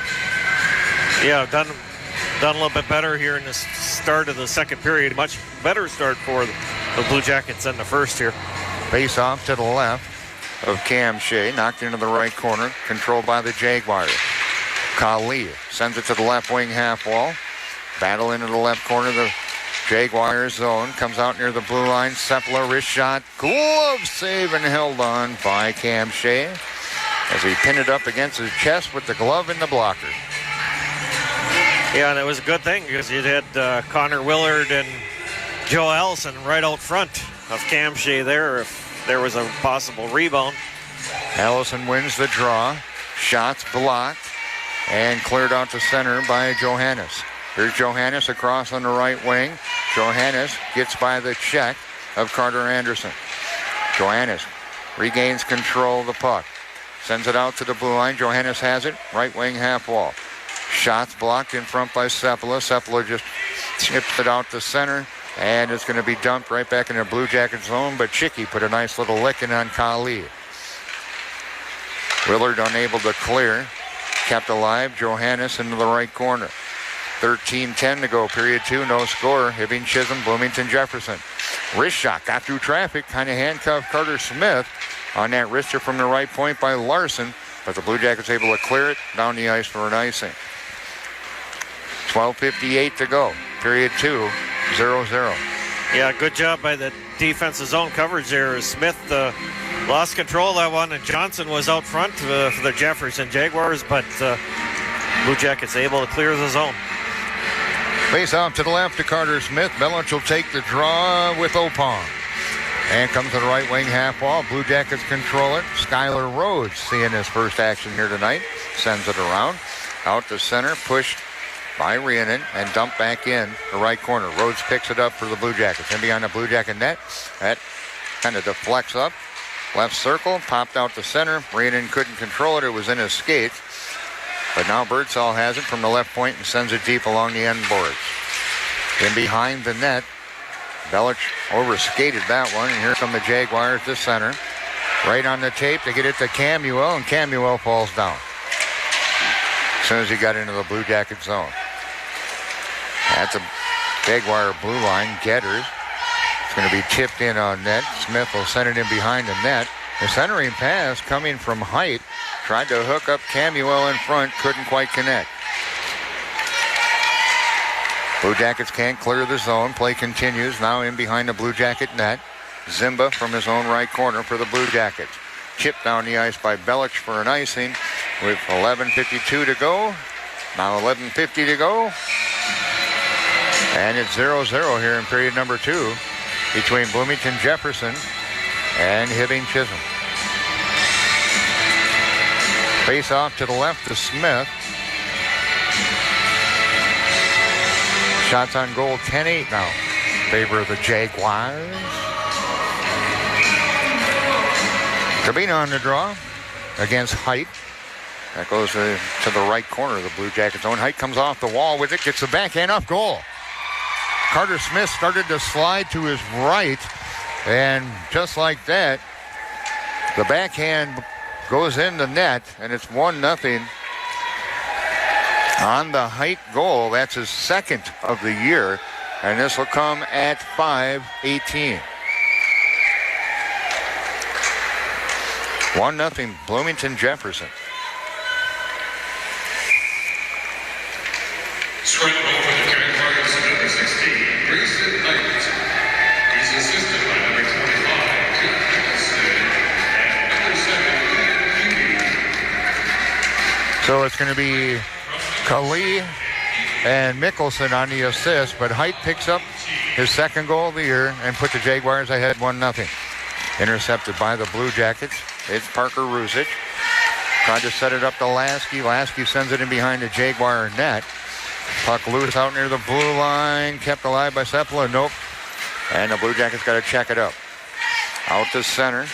Yeah, done a little bit better here in the start of the second period. Much better start for the Blue Jackets than the first here. Face off to the left of Cam Shea. Knocked into the right corner. Controlled by the Jaguars. Kali sends it to the left wing half wall. Battle into the left corner of the Jaguars zone. Comes out near the blue line. Sepala wrist shot. Glove save and held on by Cam Shea as he pinned it up against his chest with the glove in the blocker. Yeah, and it was a good thing because you had Connor Willard and Joe Allison right out front of Cam Shea there if there was a possible rebound. Allison wins the draw. Shots blocked. And cleared out to center by Johannes. Here's Johannes across on the right wing. Johannes gets by the check of Carter Anderson. Johannes regains control of the puck. Sends it out to the blue line. Johannes has it. Right wing half wall. Shots blocked in front by Sepala. Sepala just chips it out to center. And it's going to be dumped right back in the Blue Jacket zone. But Chicky put a nice little licking on Kali. Willard unable to clear. Kept alive. Johannes into the right corner. 13:10 to go. Period 2. No score. Hibbing, Chisholm, Bloomington, Jefferson. Wrist shot. Got through traffic. Kind of handcuffed Carter Smith on that wrister from the right point by Larson. But the Blue Jackets able to clear it down the ice for an icing. 12:58 to go. Period 2. 0-0. Yeah, good job by the defensive zone coverage there. Smith lost control of that one, and Johnson was out front for the Jefferson Jaguars, but Blue Jackets able to clear the zone. Face off to the left to Carter Smith. Belich will take the draw with Opong. And comes to the right wing half wall. Blue Jackets control it. Skylar Rhodes seeing his first action here tonight. Sends it around. Out to center. Pushed by Rhiannon and dumped back in the right corner. Rhodes picks it up for the Blue Jackets. In behind the Blue Jacket net. That kind of deflects up. Left circle. Popped out to center. Rhiannon couldn't control it. It was in his skates. But now Birdsall has it from the left point and sends it deep along the end boards. In behind the net. Belich overskated that one, and here come the Jaguars to center. Right on the tape to get it to Camuel, and Camuel falls down as soon as he got into the Blue Jacket zone. That's a Jaguar blue line. Getters. It's going to be tipped in on net. Smith will send it in behind the net. The centering pass coming from Height. Tried to hook up Camuel in front, couldn't quite connect. Blue Jackets can't clear the zone. Play continues. Now in behind the Blue Jacket net. Zimba from his own right corner for the Blue Jackets. Chipped down the ice by Belich for an icing with 11:52 to go. Now 11:50 to go. And it's 0-0 here in period number 2 between Bloomington Jefferson and Hibbing Chisholm. Face off to the left to Smith. Shots on goal 10-8 now in favor of the Jaguars. Cabina on the draw against Height. That goes to the right corner of the Blue Jackets zone. Height comes off the wall with it, gets the backhand up goal. Carter Smith started to slide to his right, and just like that, the backhand goes in the net, and it's 1-0. On the Height goal. That's his second of the year, and this will come at 5:18. 1-0 Bloomington Jefferson. Strike goal for the Jaguars, number 16, Grayson Height. He's assisted by number 25, Jeff Nicholson, and number 7, So it's going to be Kali and Mickelson on the assist, but Height picks up his second goal of the year and put the Jaguars ahead 1-0. Intercepted by the Blue Jackets. It's Parker Ruzic. Tried to set it up to Lasky. Lasky sends it in behind the Jaguar net. Puck loose out near the blue line. Kept alive by Sepala. Nope. And the Blue Jackets got to check it up. Out to center.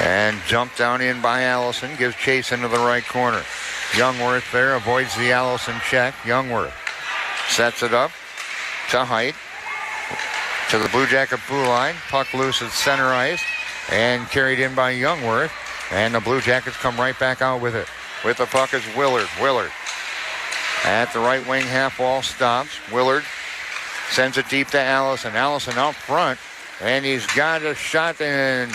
And jumped down in by Allison. Gives chase into the right corner. Youngworth there avoids the Allison check. Youngworth sets it up to Height. To the Blue Jacket blue line. Puck loose at center ice. And carried in by Youngworth. And the Blue Jackets come right back out with it. With the puck is Willard. Willard at the right wing half wall stops. Willard sends it deep to Allison. Allison out front. And he's got a shot, and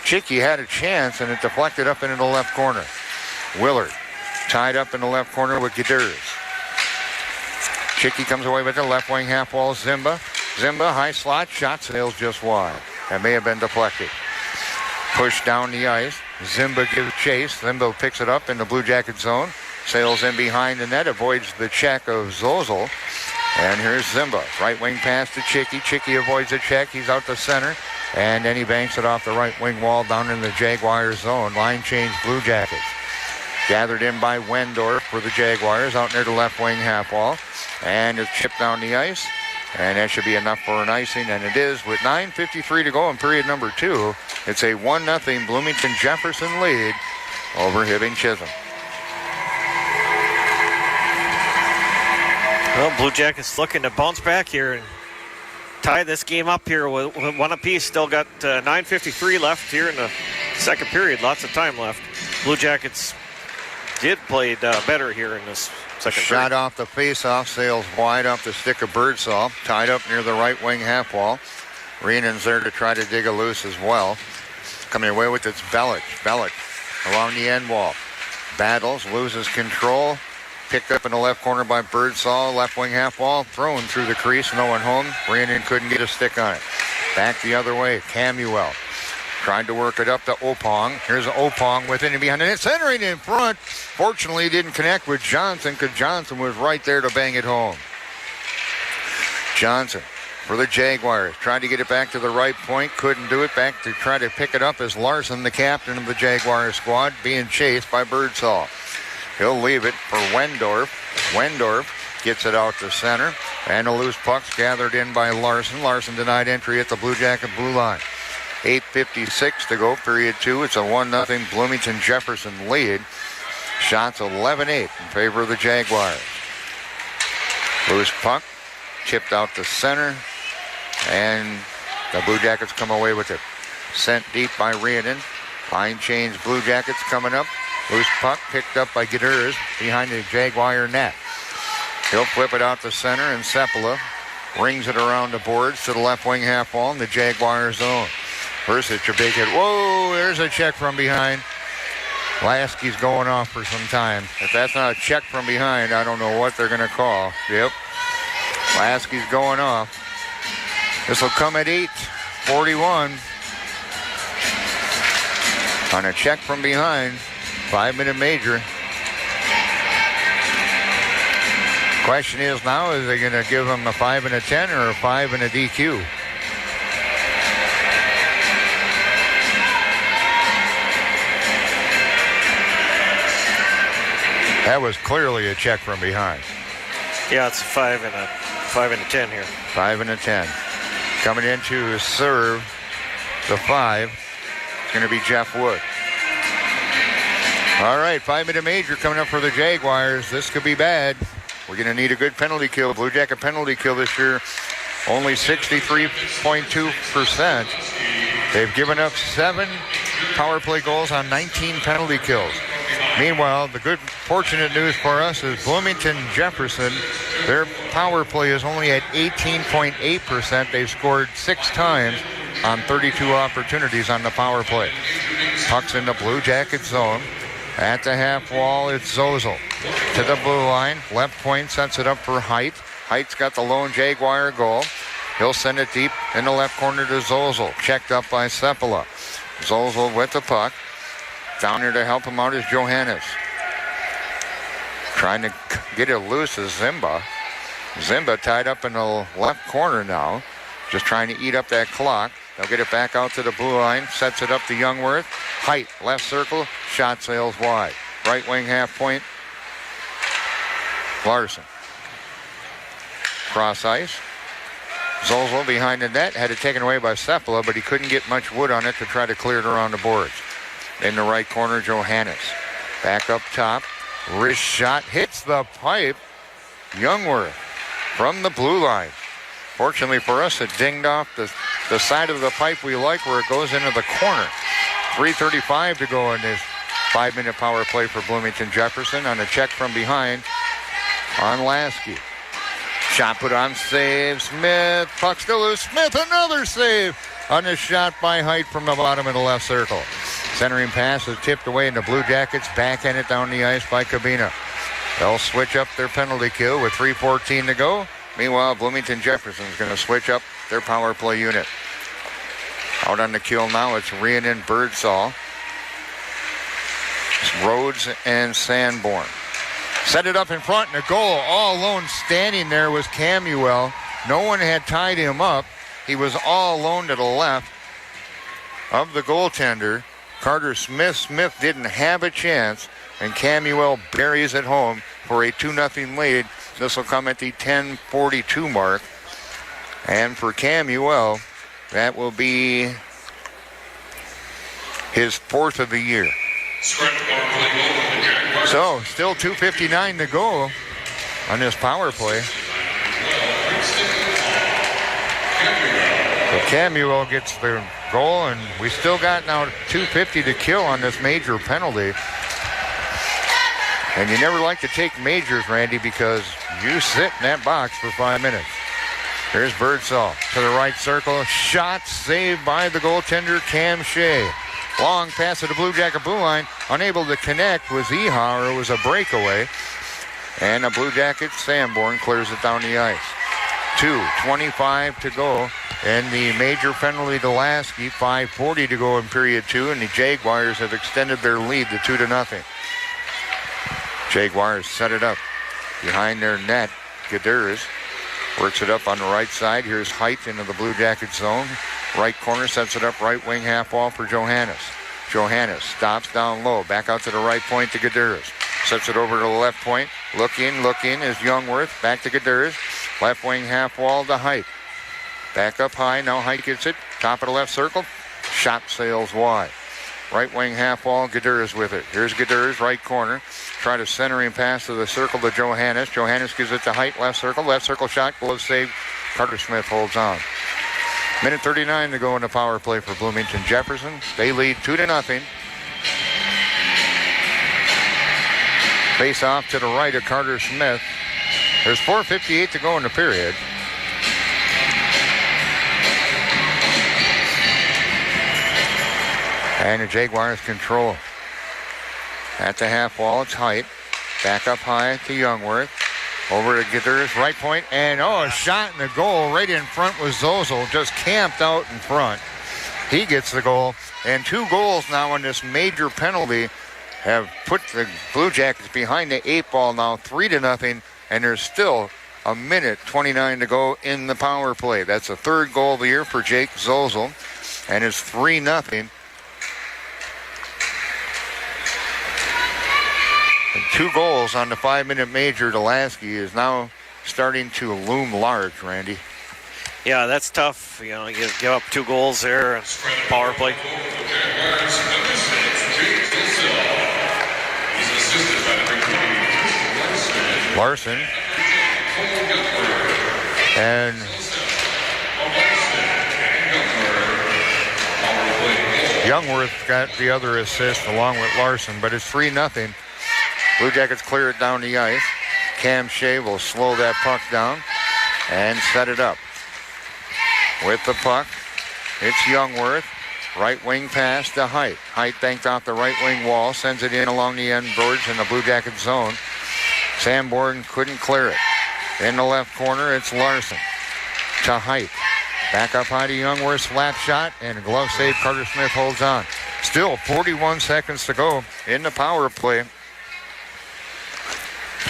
Chicky had a chance, and it deflected up into the left corner. Willard tied up in the left corner with Geders. Chicky comes away with the left wing half wall. Zimba. Zimba, high slot, shot sails just wide. That may have been deflected. Pushed down the ice. Zimba gives chase. Zimba picks it up in the Blue Jacket zone. Sails in behind the net, avoids the check of Zozel. And here's Zimba. Right wing pass to Chicky. Chicky avoids the check. He's out to center. And then he banks it off the right wing wall down in the Jaguars zone. Line change Blue Jackets. Gathered in by Wendorf for the Jaguars out near the left wing half wall. And it's chipped down the ice. And that should be enough for an icing, and it is with 9:53 to go in period number 2. It's a 1-0 Bloomington Jefferson lead over Hibbing Chisholm. Well, Blue Jackets looking to bounce back here and tie this game up here with one apiece. Still got 9:53 left here in the second period. Lots of time left. Blue Jackets did play better here in this second Shot period. off the face-off, sails wide off the stick of Birdsall. Tied up near the right wing half wall. Reenan's there to try to dig a loose as well. Coming away with it's Belich. Belich along the end wall. Battles, loses control. Picked up in the left corner by Birdsall. Left wing half wall, thrown through the crease. No one home. Reenan couldn't get a stick on it. Back the other way. Camuel Tried to work it up to Opong. Here's Opong with it and behind it. Centering in front. Fortunately, he didn't connect with Johnson because Johnson was right there to bang it home. Johnson for the Jaguars. Tried to get it back to the right point. Couldn't do it. Back to try to pick it up as Larson, the captain of the Jaguar squad, being chased by Birdsall. He'll leave it for Wendorf. Wendorf gets it out to center. And a loose puck's gathered in by Larson. Larson denied entry at the Blue Jacket blue line. 8:56 to go, period 2. It's a 1-0 Bloomington Jefferson lead. Shots 11-8 in favor of the Jaguars. Loose puck, chipped out to center, and the Blue Jackets come away with it. Sent deep by Rianen. Line change, Blue Jackets coming up. Loose puck picked up by Geders behind the Jaguar net. He'll flip it out to center, and Sepala rings it around the boards to the left wing half wall in the Jaguar zone. Versus a big hit. Whoa, there's a check from behind. Lasky's going off for some time. If that's not a check from behind, I don't know what they're going to call. Yep. Lasky's going off. This will come at 8:41. On a check from behind. 5-minute major. Question is now, is they going to give him a 5 and a 10 or a 5 and a DQ? That was clearly a check from behind. Yeah, it's a 5 and a 10 here. 5 and a 10. Coming in to serve the 5. It's going to be Jeff Wood. All right, 5-minute major coming up for the Jaguars. This could be bad. We're going to need a good penalty kill. Blue Jacket penalty kill this year, only 63.2%. They've given up 7 power play goals on 19 penalty kills. Meanwhile, the good, fortunate news for us is Bloomington Jefferson, their power play is only at 18.8%. They've scored 6 times on 32 opportunities on the power play. Puck's in the Blue Jacket zone. At the half wall, it's Zozel. To the blue line, left point sets it up for Height. Height's got the lone Jaguar goal. He'll send it deep in the left corner to Zozel. Checked up by Sepala. Zozel with the puck. Down here to help him out is Johannes. Trying to get it loose is Zimba. Zimba tied up in the left corner now. Just trying to eat up that clock. They'll get it back out to the blue line. Sets it up to Youngworth. Height, left circle. Shot sails wide. Right wing half point. Larson. Cross ice. Zozel behind the net. Had it taken away by Sepala, but he couldn't get much wood on it to try to clear it around the boards. In the right corner, Johannes. Back up top. Wrist shot. Hits the pipe. Youngworth from the blue line. Fortunately for us, it dinged off the side of the pipe we like where it goes into the corner. 3:35 to go in this 5-minute power play for Bloomington Jefferson on a check from behind on Lasky. Shot put on, save. Smith. Puck still loose. Smith, another save on a shot by Height from the bottom of the left circle. Centering pass is tipped away, and the Blue Jackets backhand it down the ice by Cabina. They'll switch up their penalty kill with 3:14 to go. Meanwhile, Bloomington Jefferson is going to switch up their power play unit. Out on the kill now, it's Rianen, Birdsall. It's Rhodes and Sanborn. Set it up in front, and a goal. All alone standing there was Camuel. No one had tied him up. He was all alone to the left of the goaltender. Carter Smith. Smith didn't have a chance, and Camuel buries it home for a 2-0 lead. This will come at the 10:42 mark. And for Camuel, that will be his 4th of the year. So, still 2:59 to go on this power play. So Camuel gets the goal, and we still got now 2:50 to kill on this major penalty. And you never like to take majors, Randy, because you sit in that box for 5 minutes. Here's Birdsall to the right circle. Shot saved by the goaltender, Cam Shea. Long pass to the Blue Jacket blue line. Unable to connect with Eha, or it was a breakaway. And the Blue Jacket, Sanborn, clears it down the ice. 2:25 to go And the major penalty to Lasky, 5:40 to go in period 2, and the Jaguars have extended their lead to 2-0. Jaguars set it up behind their net. Gadurs works it up on the right side. Here's Height into the Blue Jacket zone. Right corner, sets it up right wing half wall for Johannes. Johannes stops down low, back out to the right point to Gadurs. Sets it over to the left point. Look in is Youngworth. Back to Gadurs. Left wing half wall to Height. Back up high. Now Height gets it. Top of the left circle. Shot sails wide. Right wing half wall. Gadurs with it. Here's Gadurs, right corner. Try to center him pass to the circle to Johannes. Johannes gives it to Height. Left circle shot. Glove save. Carter Smith holds on. Minute 39 to go in the power play for Bloomington Jefferson. They lead 2-0. Face off to the right of Carter Smith. There's 4:58 to go in the period. And the Jaguars control. At the half wall, it's Height. Back up high to Youngworth. Over to Gadur's right point. And, a shot in the goal right in front was Zozel. Just camped out in front. He gets the goal. And 2 goals now on this major penalty have put the Blue Jackets behind the 8 ball now, 3-0. And there's still a minute 29 to go in the power play. That's the 3rd goal of the year for Jake Zozel. And it's 3-0. And 2 goals on the 5-minute major to Lasky is now starting to loom large, Randy. Yeah, that's tough. You give up 2 goals there in power play. Larson. And Youngworth got the other assist along with Larson, but it's 3-0. Blue Jackets clear it down the ice. Cam Shea will slow that puck down and set it up. With the puck, it's Youngworth. Right wing pass to Height. Height banked off the right wing wall, sends it in along the end boards in the Blue Jacket zone. Sanborn couldn't clear it. In the left corner, it's Larson to Height. Back up high to Youngworth, slap shot, and a glove save. Carter Smith holds on. Still 41 seconds to go in the power play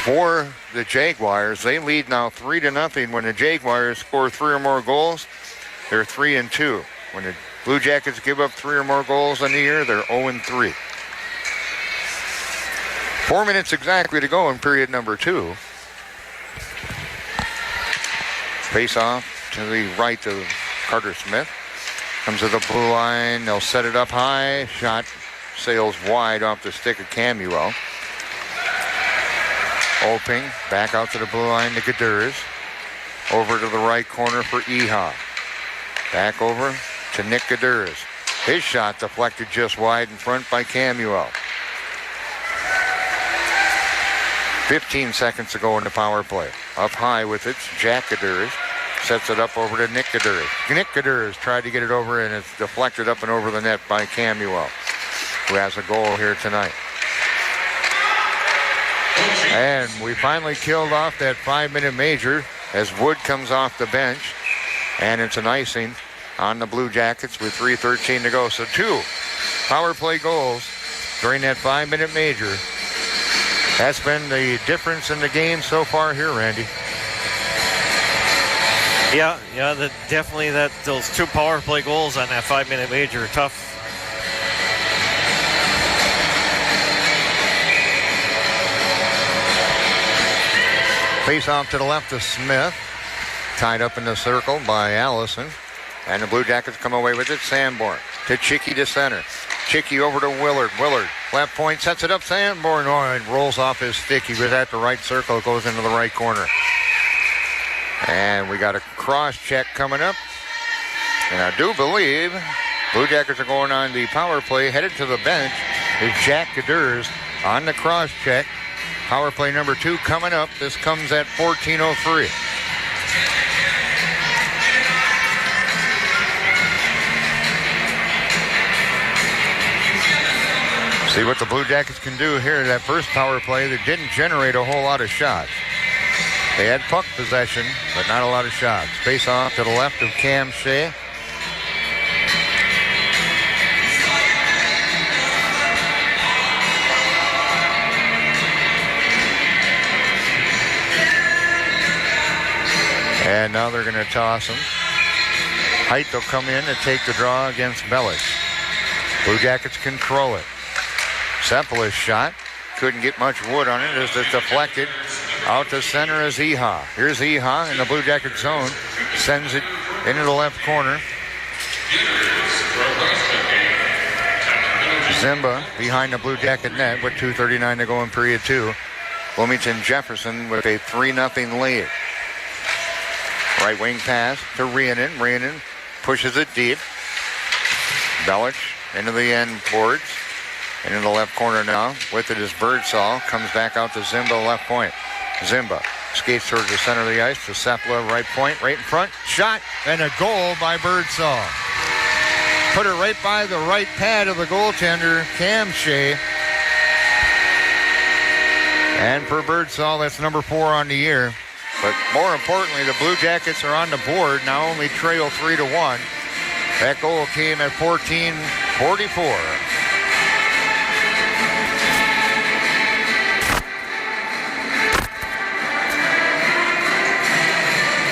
for the Jaguars. They lead now 3-0. When the Jaguars score 3 or more goals, they're 3-2. When the Blue Jackets give up 3 or more goals in the year, they're 0-3. 4 minutes exactly to go in period number 2. Face off to the right of Carter Smith. Comes to the blue line. They'll set it up high. Shot sails wide off the stick of Camuel. Oping back out to the blue line to Gadurs. Over to the right corner for Eha. Back over to Nick Gadurs. His shot deflected just wide in front by Camuel. 15 seconds to go in the power play. Up high with it, Jack Gadurs. Sets it up over to Nick Gadurs. Nick Gadurs tried to get it over, and it's deflected up and over the net by Camuel, who has a goal here tonight. And we finally killed off that 5-minute major as Wood comes off the bench. And it's an icing on the Blue Jackets with 3:13 to go. So 2 power play goals during that 5-minute major. That's been the difference in the game so far here, Randy. Yeah, definitely those 2 power play goals on that 5-minute major are tough. Face off to the left of Smith. Tied up in the circle by Allison. And the Blue Jackets come away with it. Sanborn to Chicky to center. Chicky over to Willard. Willard, left point, sets it up. Sanborn and rolls off his stick. He was at the right circle, goes into the right corner. And we got a cross check coming up. And I do believe Blue Jackets are going on the power play. Headed to the bench is Jack Gadurs on the cross check. Power play number 2 coming up. This comes at 14:03. See what the Blue Jackets can do here. That first power play that didn't generate a whole lot of shots. They had puck possession, but not a lot of shots. Face off to the left of Cam Shea. And now they're going to toss him. Height will come in and take the draw against Bellish. Blue Jackets control it. Sepala's shot. Couldn't get much wood on it as it's deflected. Out to center is Eha. Here's Eha in the Blue Jacket zone. Sends it into the left corner. Zimba behind the Blue Jacket net with 2:39 to go in period 2. Bloomington Jefferson with a 3-0 lead. Right wing pass to Rhiannon. Rhiannon pushes it deep. Bellich into the end boards. And in the left corner now. With it is Birdsall. Comes back out to Zimba left point. Zimba skates towards the center of the ice to Sepala right point. Right in front. Shot and a goal by Birdsall. Put it right by the right pad of the goaltender, Cam Shea. And for Birdsall, that's number 4 on the year. But more importantly, the Blue Jackets are on the board, now only trail 3-1. That goal came at 14:44.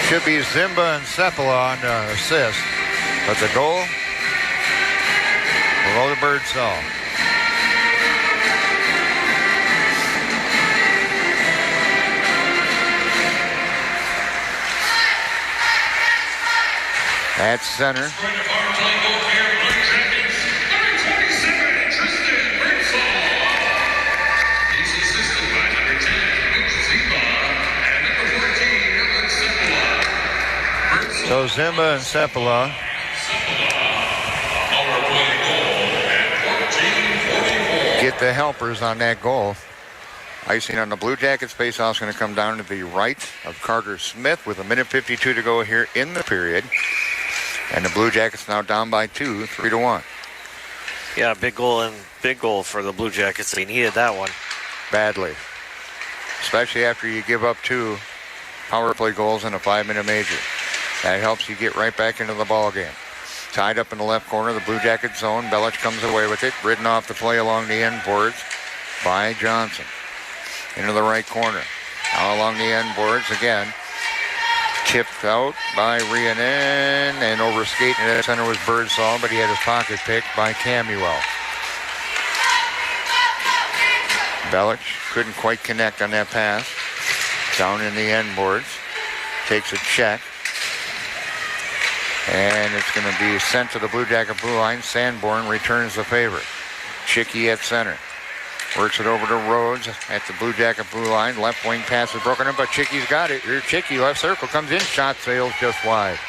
Should be Zimba and Sepala on the assist, but the goal below the Birdsall. At center. So Zimba and Sepala. Get the helpers on that goal. Icing on the Blue Jackets. Faceoff's going to come down to the right of Carter Smith with 1:52 to go here in the period. And the Blue Jackets now down by 2, 3-1. Yeah, big goal for the Blue Jackets. They needed that one badly, especially after you give up 2 power play goals in a 5-minute major. That helps you get right back into the ball game. Tied up in the left corner, the Blue Jacket zone. Bellich comes away with it, ridden off the play along the end boards by Johnson. Into the right corner. Now along the end boards again. Tipped out by Rhiannon, and over skating at center was Birdsall, but he had his pocket picked by Camuel. Bellich couldn't quite connect on that pass. Down in the end boards. Takes a check. And it's going to be sent to the Blue Jacket blue line. Sanborn returns the favor. Chicky at center. Works it over to Rhodes at the Blue Jacket blue line. Left wing pass is broken up, but Chicky's got it. Here's Chicky, left circle, comes in, shot sails just wide.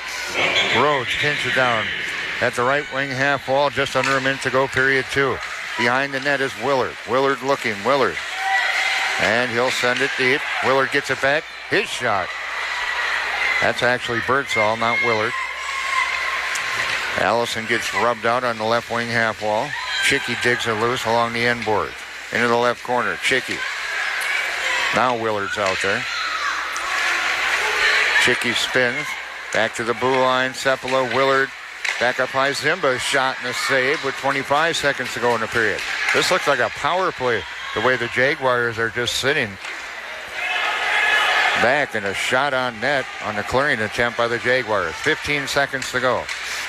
Rhodes pins it down at the right wing half wall, just under a minute to go, period 2. Behind the net is Willard. Willard looking, Willard. And he'll send it deep. Willard gets it back, his shot. That's actually Birdsall, not Willard. Allison gets rubbed out on the left wing half wall. Chicky digs it loose along the end board. Into the left corner, Chicky. Now Willard's out there. Chicky spins. Back to the blue line, Sepala, Willard. Back up high, Zimba shot and a save with 25 seconds to go in the period. This looks like a power play, the way the Jaguars are just sitting back, and a shot on net on the clearing attempt by the Jaguars. 15 seconds to go.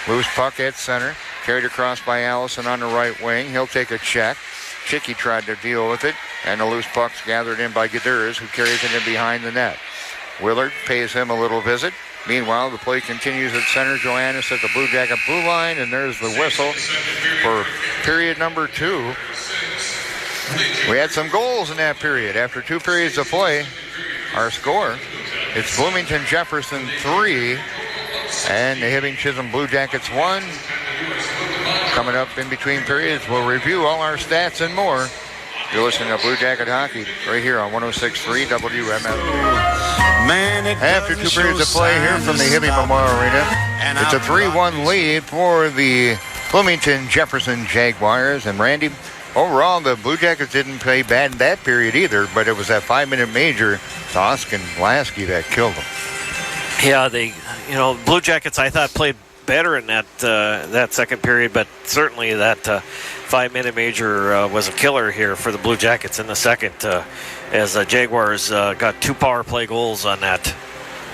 Loose puck at center. Carried across by Allison on the right wing. He'll take a check. Chicky tried to deal with it, and the loose puck's gathered in by Gadurs, who carries it in behind the net. Willard pays him a little visit. Meanwhile, the play continues at center. Joannis at the Blue Jacket blue line, and there's the whistle for period number 2. We had some goals in that period. After 2 periods of play, our score, it's Bloomington Jefferson 3 and the Hibbing Chisholm Blue Jackets 1. Coming up in between periods, we'll review all our stats and more. You're listening to Blue Jacket Hockey right here on 106.3 WMFD. After 2 periods of play here from the Hibbing Memorial Arena, it's a 3-1 lead for the Bloomington Jefferson Jaguars. And Randy, overall, the Blue Jackets didn't play bad in that period either, but it was that 5-minute major to Oskin Lasky that killed them. Yeah, Blue Jackets, I thought, played better in that second period, but certainly that 5-minute major was a killer here for the Blue Jackets in the second, as the Jaguars got 2 power play goals on that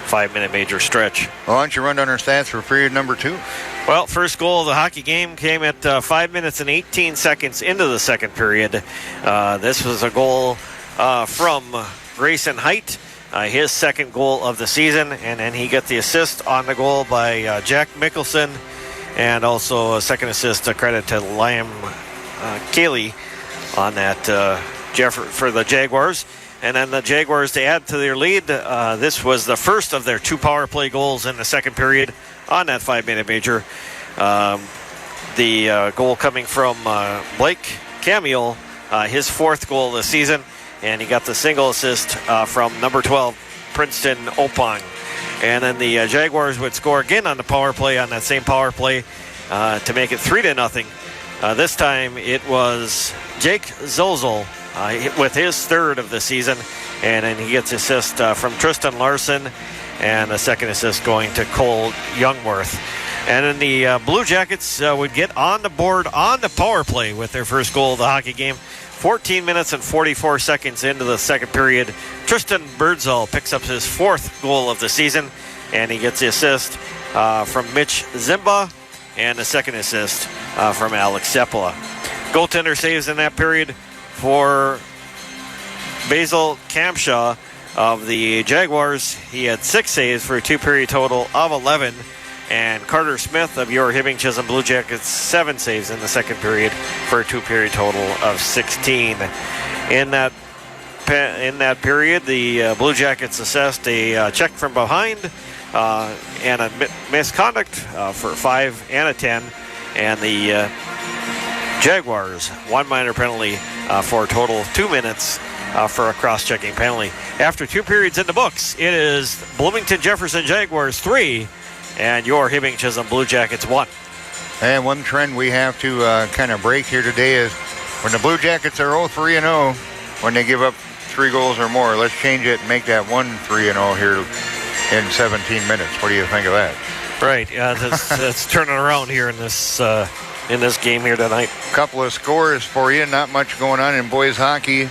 5-minute major stretch. Well, why don't you run down our stats for period number 2? Well, first goal of the hockey game came at 5 minutes and 18 seconds into the second period. This was a goal from Grayson Height, his second goal of the season, and then he got the assist on the goal by Jack Mickelson, and also a second assist, a credit to Liam Cayley on that for the Jaguars. And then the Jaguars, to add to their lead, this was the first of their 2 power play goals in the second period on that 5-minute major. The goal coming from Blake Camille, his 4th goal of the season, and he got the single assist from number 12, Princeton Opong. And then the Jaguars would score again on the power play, on that same power play, to make it 3-0. This time it was Jake Zozel with his 3rd of the season, and then he gets assist from Tristan Larson, and a second assist going to Cole Youngworth. And then the Blue Jackets would get on the board on the power play with their first goal of the hockey game. 14 minutes and 44 seconds into the second period, Tristan Birdsall picks up his 4th goal of the season, and he gets the assist from Mitch Zimba, and the second assist from Alex Sepala. Goaltender saves in that period for Basil Kamshaw of the Jaguars. He had 6 saves for a 2-period total of 11. And Carter Smith of your Hibbing Chisholm Blue Jackets, 7 saves in the second period for a 2-period total of 16. In that period, the Blue Jackets assessed a check from behind and a misconduct for 5 and a 10. And the Jaguars, 1 minor penalty for a total of 2 minutes for a cross-checking penalty. After 2 periods in the books, it is Bloomington Jefferson Jaguars 3 and your Hibbing Chisholm Blue Jackets 1. And one trend we have to kind of break here today is when the Blue Jackets are 0-3-0, when they give up 3 goals or more, let's change it and make that 1-3-0 here in 17 minutes. What do you think of that? Right. That's turning around here in this game here tonight. Couple of scores for you. Not much going on in boys hockey.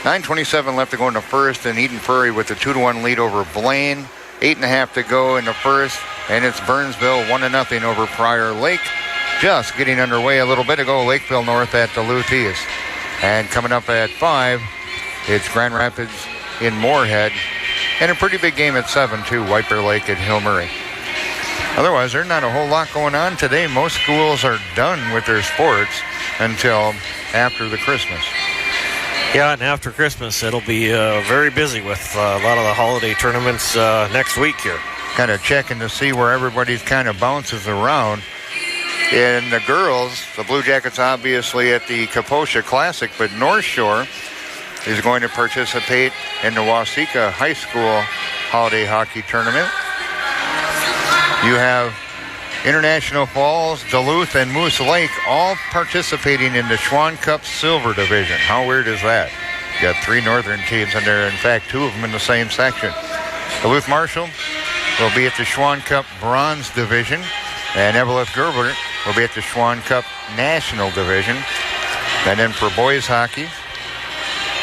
9:27 left to go in the first, and Eden Prairie with a 2-1 lead over Blaine. 8.5 to go in the first, and it's Burnsville 1-0 over Prior Lake. Just getting underway a little bit ago, Lakeville North at Duluth East. And coming up at 5, it's Grand Rapids in Moorhead. And a pretty big game at 7, too, White Lake at Hill Murray. Otherwise, there's not a whole lot going on today. Most schools are done with their sports until after the Christmas. Yeah, and after Christmas, it'll be very busy with a lot of the holiday tournaments next week here. Kind of checking to see where everybody's kind of bounces around. In the girls, the Blue Jackets obviously at the Kaposha Classic, but North Shore is going to participate in the Waseca High School Holiday Hockey Tournament. You have International Falls, Duluth, and Moose Lake all participating in the Schwann Cup Silver Division. How weird is that? You got 3 northern teams in there. In fact, 2 of them in the same section. Duluth Marshall will be at the Schwann Cup Bronze Division, and Evelyn Gerber will be at the Schwann Cup National Division. And then for boys hockey,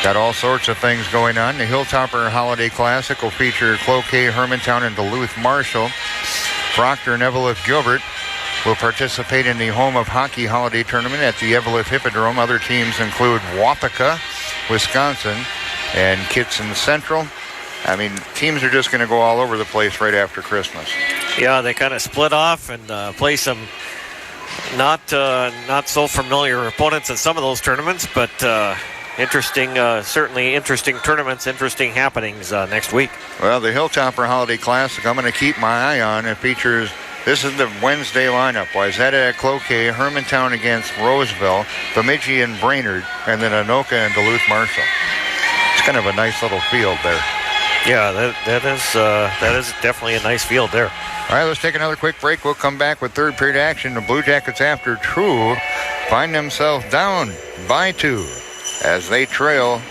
got all sorts of things going on. The Hilltopper Holiday Classic will feature Cloquet, Hermantown, and Duluth Marshall. Proctor and Evelyn Gilbert will participate in the Home of Hockey Holiday Tournament at the Evelyn Hippodrome. Other teams include Wapaka, Wisconsin, and Kitson Central. I mean, teams are just going to go all over the place right after Christmas. Yeah, they kind of split off and play some not so familiar opponents in some of those tournaments, but interesting, certainly interesting tournaments, interesting happenings next week. Well, the Hilltopper Holiday Classic, I'm going to keep my eye on. It features, this is the Wednesday lineup. Wayzata at Cloquet, Hermantown against Roseville, Bemidji and Brainerd, and then Anoka and Duluth Marshall. It's kind of a nice little field there. Yeah, that is definitely a nice field there. All right, let's take another quick break. We'll come back with third period action. The Blue Jackets after true find themselves down by 2 as they trail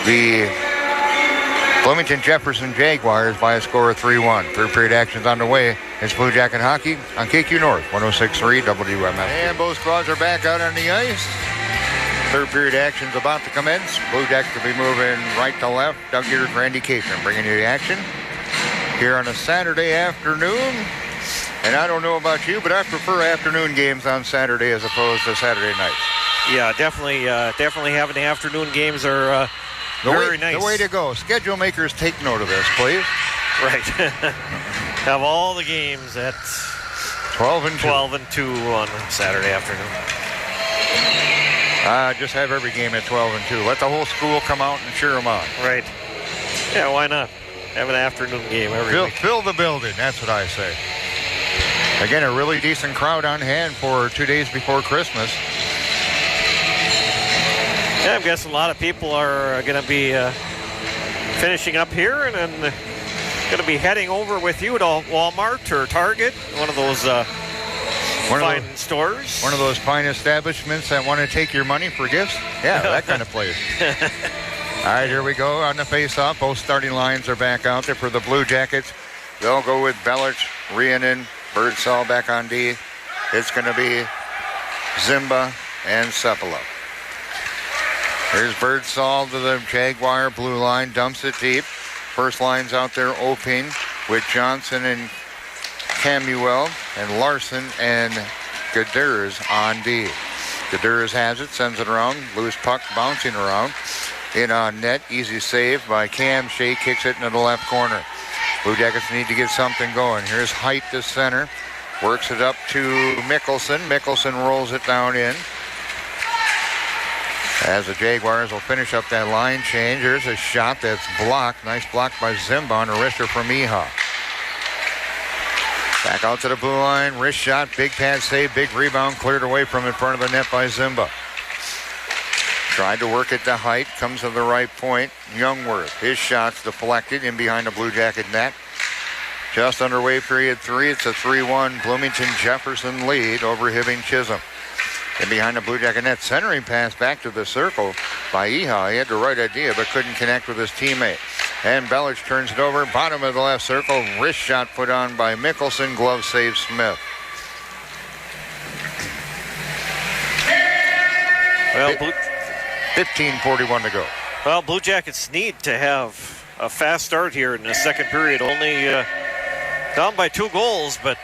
the Bloomington Jefferson Jaguars by a score of 3-1. Third period action's underway. It's Blue Jacket Hockey on KQ North 106.3 WMF. And both squads are back out on the ice. Third period action's about to commence. Blue Jackets will be moving right to left. Doug Gears, Randy Capron bringing you the action here on a Saturday afternoon. And I don't know about you, but I prefer afternoon games on Saturday as opposed to Saturday nights. Yeah, definitely having the afternoon games are very nice. The way to go. Schedule makers, take note of this, please. Right. Have all the games at 12 and 2 on Saturday afternoon. Just have every game at 12 and 2. Let the whole school come out and cheer them on. Right. Yeah, why not? Have an afternoon game every week. Fill the building, that's what I say. Again, a really decent crowd on hand for 2 days before Christmas. Yeah, I'm guessing a lot of people are going to be finishing up here and then going to be heading over with you to Walmart or Target, one of those fine stores. One of those fine establishments that want to take your money for gifts. Yeah, that kind of place. All right, here we go on the face-off. Both starting lines are back out there for the Blue Jackets. They'll go with Belich, Rhiannon, Birdsall back on D. It's going to be Zimba and Cephala. Here's Birdsall to the Jaguar blue line, dumps it deep. First line's out there, Oping with Johnson and Camuel and Larson and Gadurs on D. Gadurs has it, sends it around, loose puck bouncing around. In on net, easy save by Cam. Shea kicks it into the left corner. Blue Jackets need to get something going. Here's Height to center, works it up to Mickelson. Mickelson rolls it down in. As the Jaguars will finish up that line change. Here's a shot that's blocked. Nice block by Zimba on a wrister from Iha. Back out to the blue line. Wrist shot. Big pad save. Big rebound. Cleared away from in front of the net by Zimba. Tried to work it to Height. Comes to the right point. Youngworth. His shot's deflected in behind the Blue Jacket net. Just underway period 3. It's a 3-1 Bloomington Jefferson lead over Hibbing Chisholm. And behind the Blue Jacket net, centering pass back to the circle by Iha. He had the right idea, but couldn't connect with his teammate. And Belich turns it over, bottom of the left circle. Wrist shot put on by Mickelson. Glove save Smith. Well, 15:41 to go. Well, Blue Jackets need to have a fast start here in the second period. Only down by 2 goals, but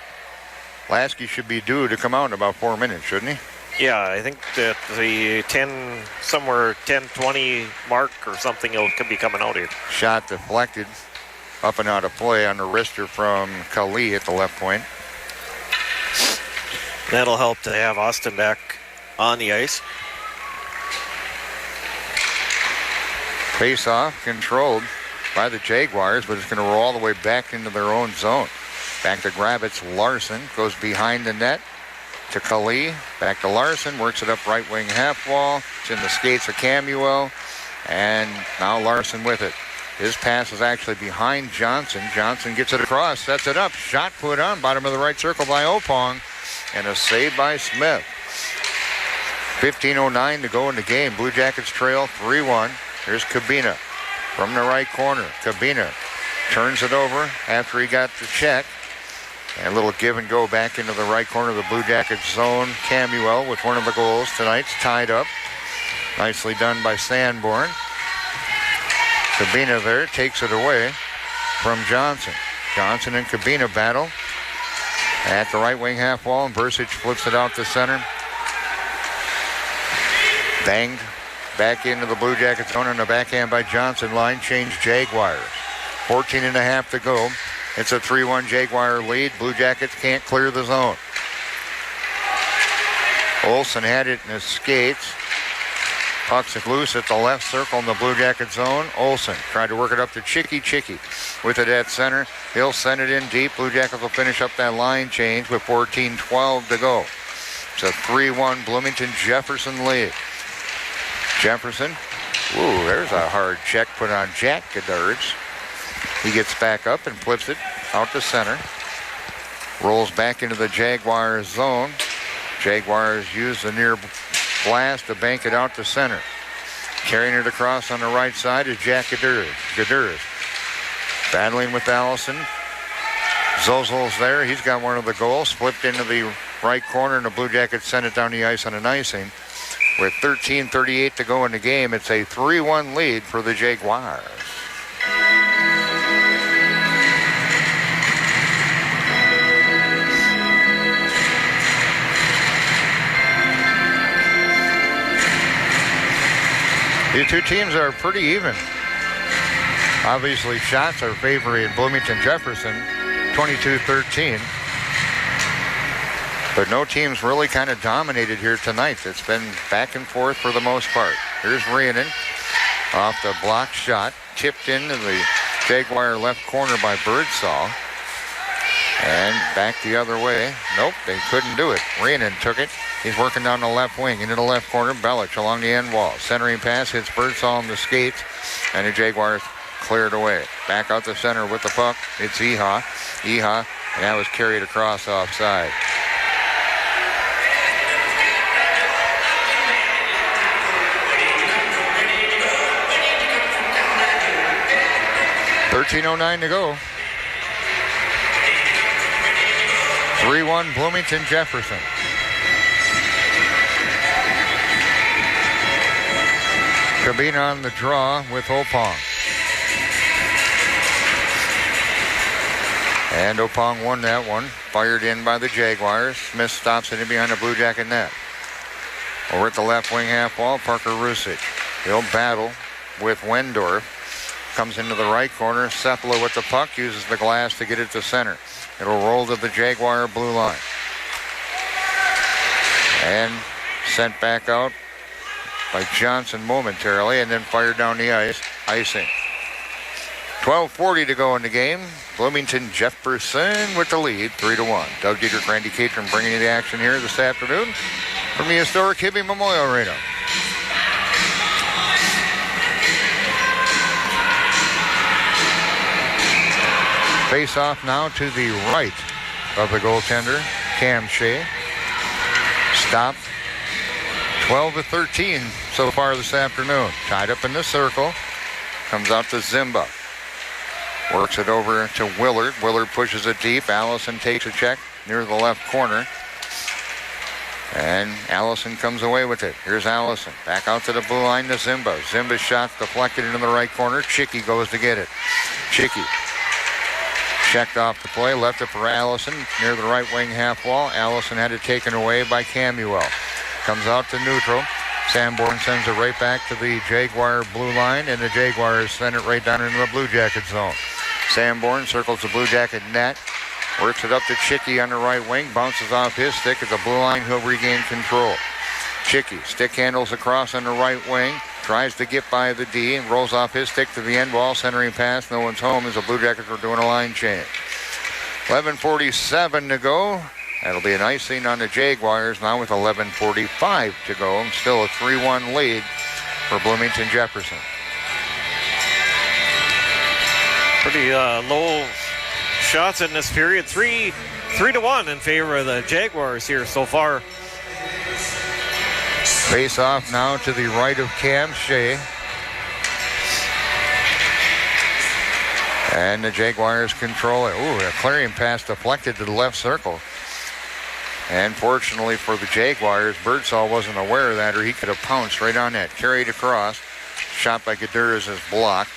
Lasky should be due to come out in about 4 minutes, shouldn't he? yeah, I think that the 10-20 mark or something could be coming out here. Shot deflected up and out of play on the wrister from Kali at the left point. That'll help to have Austin back on the ice. Face-off controlled by the Jaguars, but it's going to roll all the way back into their own zone. Back to grab it's Larson, goes behind the net to Kali, back to Larson, works it up right wing half wall. It's in the skates of Camuel, and now Larson with it. His pass is actually behind Johnson. Johnson gets it across, sets it up, shot put on, bottom of the right circle by Opong, and a save by Smith. 15:09 to go in the game. Blue Jackets trail 3-1. Here's Kabina from the right corner. Kabina turns it over after he got the check. And a little give and go back into the right corner of the Blue Jackets zone. Camuel with one of the goals tonight's tied up. Nicely done by Sanborn. Kabina there takes it away from Johnson. Johnson and Kabina battle at the right wing half wall, and Bursic flips it out to center. Banged back into the Blue Jackets zone on the backhand by Johnson. Line change Jaguars. 14.5 to go. It's a 3-1 Jaguar lead. Blue Jackets can't clear the zone. Olsen had it in his skates. Puck's loose at the left circle in the Blue Jacket zone. Olsen tried to work it up to Chicky. Chicky with it at center. He'll send it in deep. Blue Jackets will finish up that line change with 14:12 to go. It's a 3-1 Bloomington Jefferson lead. Jefferson. Ooh, there's a hard check put on Jack Gadurds. He gets back up and flips it out to center. Rolls back into the Jaguars zone. Jaguars use the near blast to bank it out to center. Carrying it across on the right side is Jack Gadurus. Battling with Allison. Zozel's there. He's got one of the goals. Flipped into the right corner, and the Blue Jackets send it down the ice on an icing. With 13:38 to go in the game, it's a 3-1 lead for the Jaguars. These two teams are pretty even. Obviously, shots are favoring Bloomington Jefferson, 22-13. But no team's really kind of dominated here tonight. It's been back and forth for the most part. Here's Rhiannon off the block shot, tipped into the Jaguar left corner by Birdsall. And back the other way. Nope, they couldn't do it. Rhiannon took it. He's working down the left wing into the left corner. Belich along the end wall. Centering pass hits Birdsall on the skates. And the Jaguars cleared away. Back out the center with the puck. It's Eha. And that was carried across offside. .13:09 to go. 3-1 Bloomington Jefferson. Kabina on the draw with Opong. And Opong won that one. Fired in by the Jaguars. Smith stops it in behind the Blue Jacket net. Over at the left wing half wall, Parker Rusic. He'll battle with Wendorf. Comes into the right corner. Cephala with the puck. Uses the glass to get it to center. It'll roll to the Jaguar blue line. And sent back out by Johnson momentarily, and then fired down the ice. Icing. 12:40 to go in the game. Bloomington Jefferson with the lead, 3-1. Doug Dietrich, Randy Catron bringing you the action here this afternoon from the historic Hibbing Memorial Arena. Face off now to the right of the goaltender, Cam Shea. Stop. 12-13 so far this afternoon. Tied up in the circle. Comes out to Zimba. Works it over to Willard. Willard pushes it deep. Allison takes a check near the left corner. And Allison comes away with it. Here's Allison. Back out to the blue line to Zimba. Zimba's shot deflected into the right corner. Chicky goes to get it. Chicky. Checked off the play, left it for Allison near the right wing half wall. Allison had it taken away by Camuel. Comes out to neutral. Sanborn sends it right back to the Jaguar blue line, and the Jaguars send it right down into the Blue Jacket zone. Sanborn circles the Blue Jacket net, works it up to Chicky on the right wing, bounces off his stick at the blue line. He'll regain control. Chicky stick handles across on the right wing. Tries to get by the D and rolls off his stick to the end wall. Centering pass. No one's home as the Blue Jackets are doing a line change. 11:47 to go. That'll be an icing on the Jaguars now with 11:45 to go. Still a 3-1 lead for Bloomington Jefferson. Pretty low shots in this period. 3-1 in favor of the Jaguars here so far. Face off now to the right of Cam Shea. And the Jaguars control it. Ooh, a clearing pass deflected to the left circle. And fortunately for the Jaguars, Birdsall wasn't aware of that, or he could have pounced right on that. Carried across. Shot by Gaduras is blocked.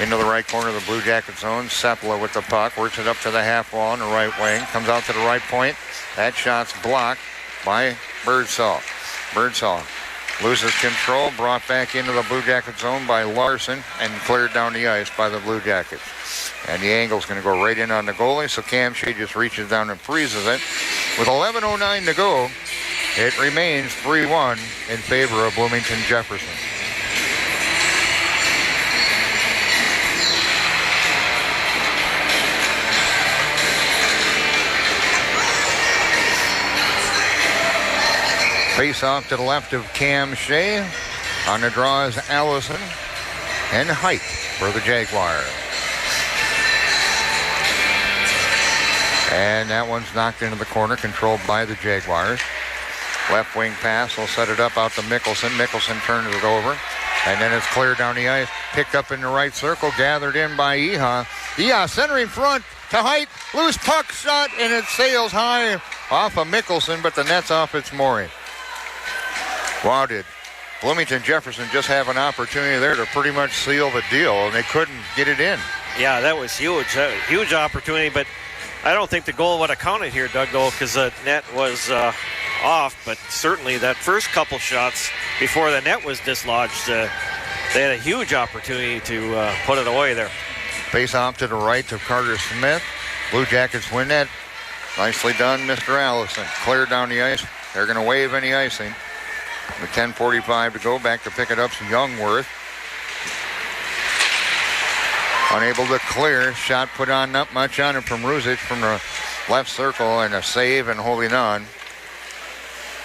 Into the right corner of the Blue Jacket zone. Cephala with the puck. Works it up to the half wall on the right wing. Comes out to the right point. That shot's blocked by Birdsall. Birdsall loses control, brought back into the Blue Jacket zone by Larson, and cleared down the ice by the Blue Jackets. And the angle's going to go right in on the goalie, so Cam Shea just reaches down and freezes it. With 11:09 to go, it remains 3-1 in favor of Bloomington Jefferson. Face off to the left of Cam Shea. On the draw is Allison and Height for the Jaguars. And that one's knocked into the corner, controlled by the Jaguars. Left wing pass will set it up out to Mickelson. Mickelson turns it over. And then it's cleared down the ice. Picked up in the right circle. Gathered in by Iha. Iha centering front to Height. Loose puck shot. And it sails high off of Mickelson. But the net's off its mooring. Wow, did Bloomington Jefferson just have an opportunity there to pretty much seal the deal. And they couldn't get it in. Yeah, that was huge. Huge opportunity. But I don't think the goal would have counted here, Doug, though, because the net was off. But certainly that first couple shots before the net was dislodged, they had a huge opportunity to put it away there. Face off to the right to Carter Smith. Blue Jackets win that. Nicely done, Mr. Allison. Cleared down the ice. They're going to waive any icing. With 10:45 to go, back to pick it up, Youngworth. Unable to clear. Shot put on, not much on it from Ruzic from the left circle, and a save and holding on.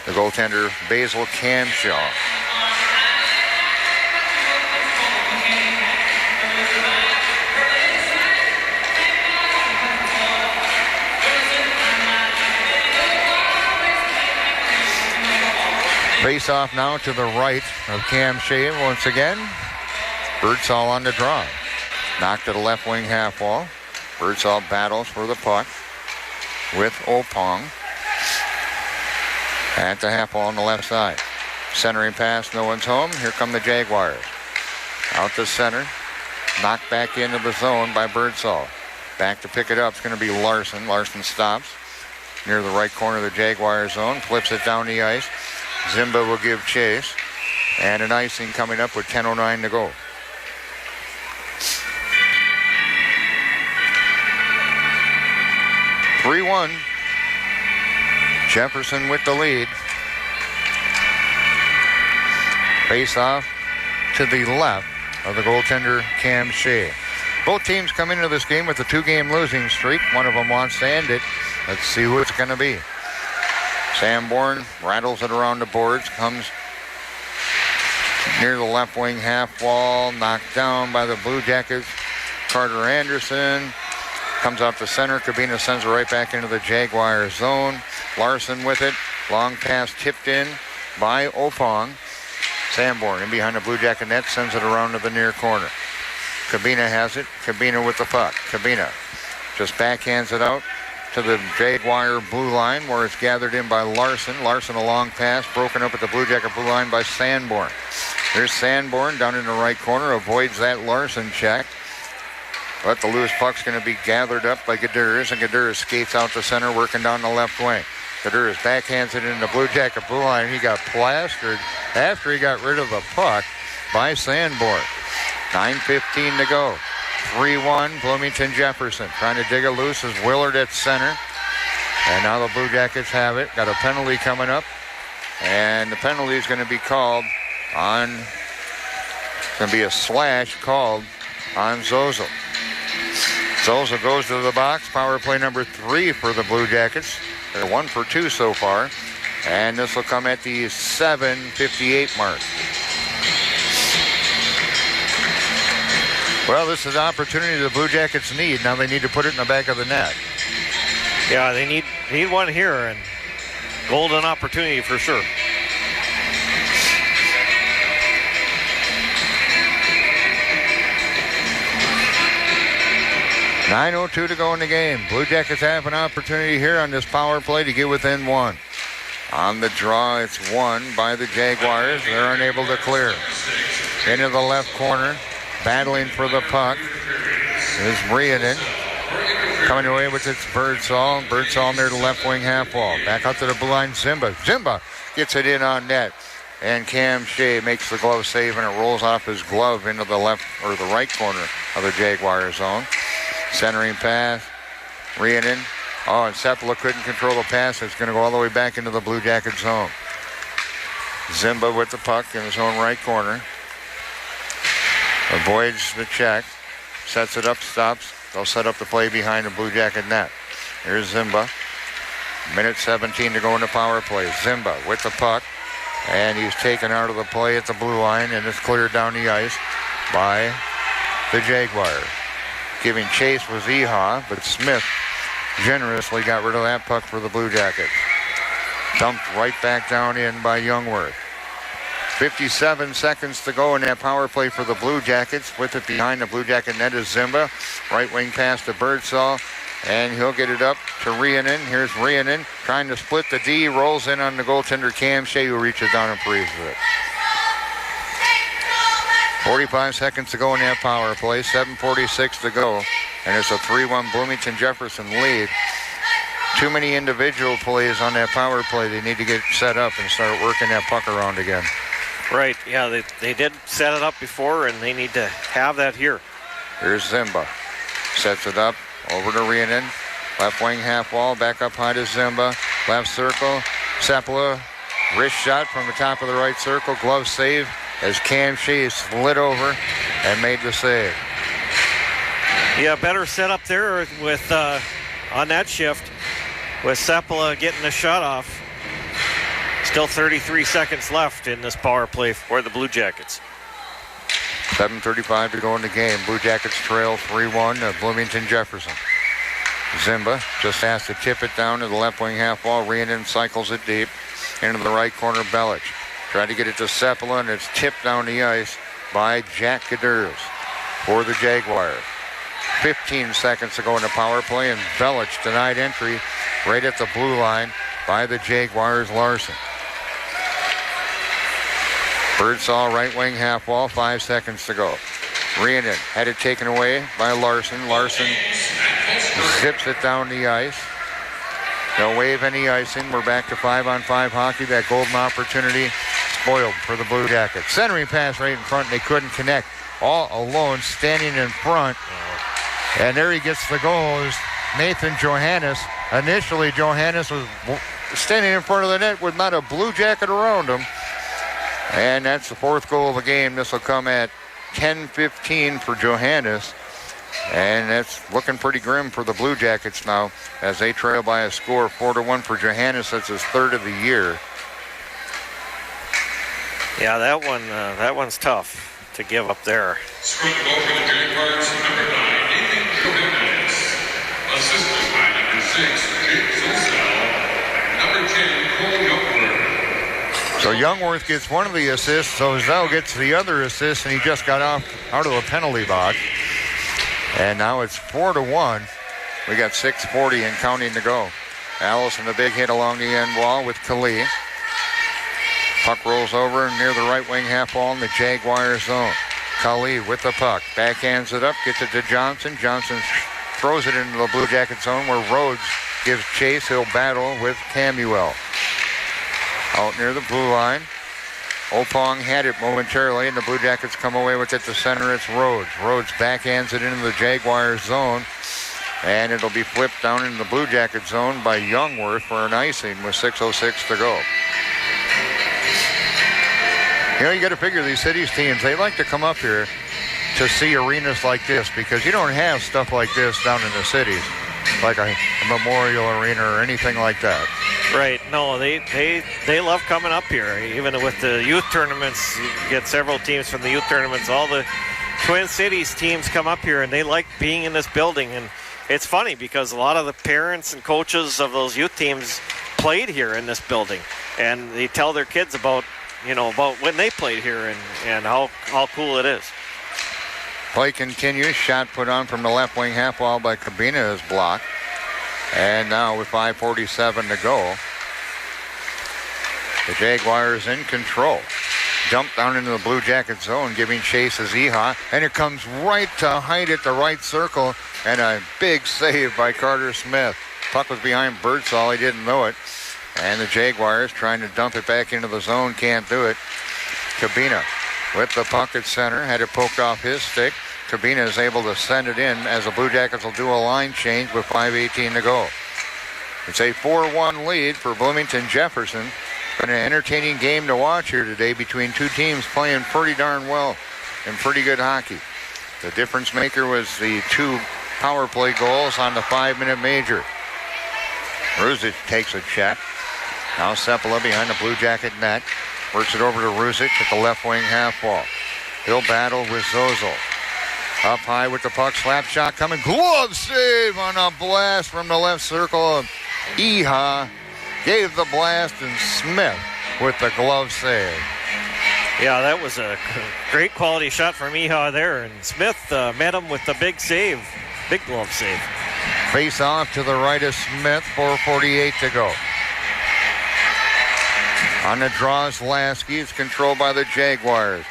The goaltender, Basil Camshaw. Face off now to the right of Cam Shea once again. Birdsall on the draw. Knocked to the left wing half wall. Birdsall battles for the puck with Opong. At the half wall on the left side. Centering pass, no one's home. Here come the Jaguars. Out to center. Knocked back into the zone by Birdsall. Back to pick it up. It's going to be Larson. Larson stops near the right corner of the Jaguar zone. Flips it down the ice. Zimba will give chase. And an icing coming up with 10:09 to go. (3-1). Jefferson with the lead. Face off to the left of the goaltender Cam Shea. Both teams come into this game with a 2-game losing streak. One of them wants to end it. Let's see who it's going to be. Sanborn rattles it around the boards. Comes near the left wing half wall. Knocked down by the Blue Jackets. Carter Anderson comes out to center. Cabina sends it right back into the Jaguar zone. Larson with it. Long pass tipped in by Opong. Sanborn in behind the Blue Jacket net. Sends it around to the near corner. Cabina has it. Cabina with the puck. Cabina just backhands it out to the Jaguar blue line where it's gathered in by Larson. Larson a long pass broken up at the Blue Jacket blue line by Sanborn. There's Sanborn down in the right corner. Avoids that Larson check. But the loose puck's going to be gathered up by Gadurs, and Gadurs skates out to center, working down the left wing. Gadurs backhands it in the Blue Jacket blue line. He got plastered after he got rid of the puck by Sanborn. 9:15 to go. 3-1, Bloomington Jefferson. Trying to dig it loose is Willard at center. And now the Blue Jackets have it. Got a penalty coming up. And the penalty is going to be called on, it's going to be a slash called on Zozel. Zozel goes to the box. Power play number 3 for the Blue Jackets. They're 1 for 2 so far. And this will come at the 7:58 mark. Well, this is an opportunity the Blue Jackets need. Now they need to put it in the back of the net. Yeah, they need one here, and golden opportunity for sure. .9:02 to go in the game. Blue Jackets have an opportunity here on this power play to get within 1. On the draw, it's won by the Jaguars. They're unable to clear. Into the left corner. Battling for the puck is Rianen. Coming away with its Birdsall. Birdsall near the left wing half wall. Back out to the blue line, Zimba. Zimba gets it in on net. And Cam Shea makes the glove save, and it rolls off his glove into the left or the right corner of the Jaguar zone. Centering pass. Rianen. Oh, and Sepula couldn't control the pass. It's going to go all the way back into the Blue Jacket zone. Zimba with the puck in his own right corner. Avoids the check. Sets it up, stops. They'll set up the play behind the Blue Jacket net. Here's Zimba. Minute 17 to go in the power play. Zimba with the puck. And he's taken out of the play at the blue line, and it's cleared down the ice by the Jaguars. Giving chase was Eha, but Smith generously got rid of that puck for the Blue Jackets. Dumped right back down in by Youngworth. 57 seconds to go in that power play for the Blue Jackets. With it behind the Blue Jacket net is Zimba. Right wing pass to Birdsall. And he'll get it up to Rhiannon. Here's Rhiannon trying to split the D. Rolls in on the goaltender Cam Shea, who reaches down and freezes it. 45 seconds to go in that power play. 7:46 to go. And it's a 3-1 Bloomington Jefferson lead. Too many individual plays on that power play. They need to get set up and start working that puck around again. Right, yeah, they did set it up before, and they need to have that here. Here's Zimba. Sets it up over to Rhiannon. Left wing half wall, back up high to Zimba. Left circle, Sepala. Wrist shot from the top of the right circle. Glove save as Cam Shea slid over and made the save. Yeah, better setup there with on that shift with Sepala getting the shot off. Still 33 seconds left in this power play for the Blue Jackets. 7:35 to go in the game. Blue Jackets trail 3-1 to Bloomington Jefferson. Zimba just has to tip it down to the left wing half wall. Rhiannon cycles it deep into the right corner. Belich trying to get it to Sepala, and it's tipped down the ice by Jack Gadurs for the Jaguars. 15 seconds to go in the power play, and Belich denied entry right at the blue line by the Jaguars' Larson. Birdsall, right wing half wall, 5 seconds to go. Rhiannon had it taken away by Larson. Larson zips it down the ice. They'll waive any icing. We're back to 5-on-5 hockey. That golden opportunity spoiled for the Blue Jackets. Centering pass right in front, and they couldn't connect. All alone, standing in front. And there he gets the goal. Is Nathan Johannes. Initially, Johannes was standing in front of the net with not a Blue Jacket around him. And that's the fourth goal of the game. This will come at 10:15 for Johannes. And that's looking pretty grim for the Blue Jackets now as they trail by a score 4-1 for Johannes. That's his third of the year. Yeah, that one's tough to give up there. Scoring goal for the Jaguars, number 9, Nathan Johannes. Assisted by number 6, James Osell. Number 10, Cole Youngworth. So Youngworth gets one of the assists, so Osell gets the other assist, and he just got out of a penalty box. And now it's 4-1. We got 6:40 and counting to go. Allison, a big hit along the end wall with Khalil. Puck rolls over near the right wing half wall in the Jaguars zone. Khalil with the puck. Backhands it up, gets it to Johnson. Johnson throws it into the Blue Jacket zone where Rhodes gives chase. He'll battle with Camuel. Out near the blue line. Opong had it momentarily, and the Blue Jackets come away with it to center. It's Rhodes. Rhodes backhands it into the Jaguars zone, and it'll be flipped down into the Blue Jacket zone by Youngworth for an icing with 6:06 to go. You know, you got to figure these cities teams, they like to come up here to see arenas like this because you don't have stuff like this down in the cities, like a Memorial Arena or anything like that. Right. No, they love coming up here. Even with the youth tournaments, you get several teams from the youth tournaments. All the Twin Cities teams come up here, and they like being in this building. And it's funny because a lot of the parents and coaches of those youth teams played here in this building, and they tell their kids about when they played here and how cool it is. Play continues. Shot put on from the left wing half wall by Cabina is blocked. And now with 5:47 to go, the Jaguars in control. Dump down into the Blue Jacket zone, giving chase as Eha. And it comes right to height at the right circle. And a big save by Carter Smith. Puck was behind Birdsall. He didn't know it. And the Jaguars trying to dump it back into the zone. Can't do it. Cabina with the puck at center. Had it poked off his stick. Cabina is able to send it in as the Blue Jackets will do a line change with 5:18 to go. It's a 4-1 lead for Bloomington Jefferson. Been an entertaining game to watch here today between two teams playing pretty darn well and pretty good hockey. The difference maker was the two power play goals on the 5-minute major. Ruzic takes a check. Now Sepala behind the Blue Jacket net. Works it over to Ruzic at the left wing half wall. He'll battle with Zozo. Up high with the puck, slap shot coming, glove save on a blast from the left circle. Eha gave the blast, and Smith with the glove save. Yeah, that was a great quality shot from Eha there, and Smith met him with the big save, big glove save. Face off to the right of Smith, 4:48 to go. On the draw is Lasky. It's controlled by the Jaguars.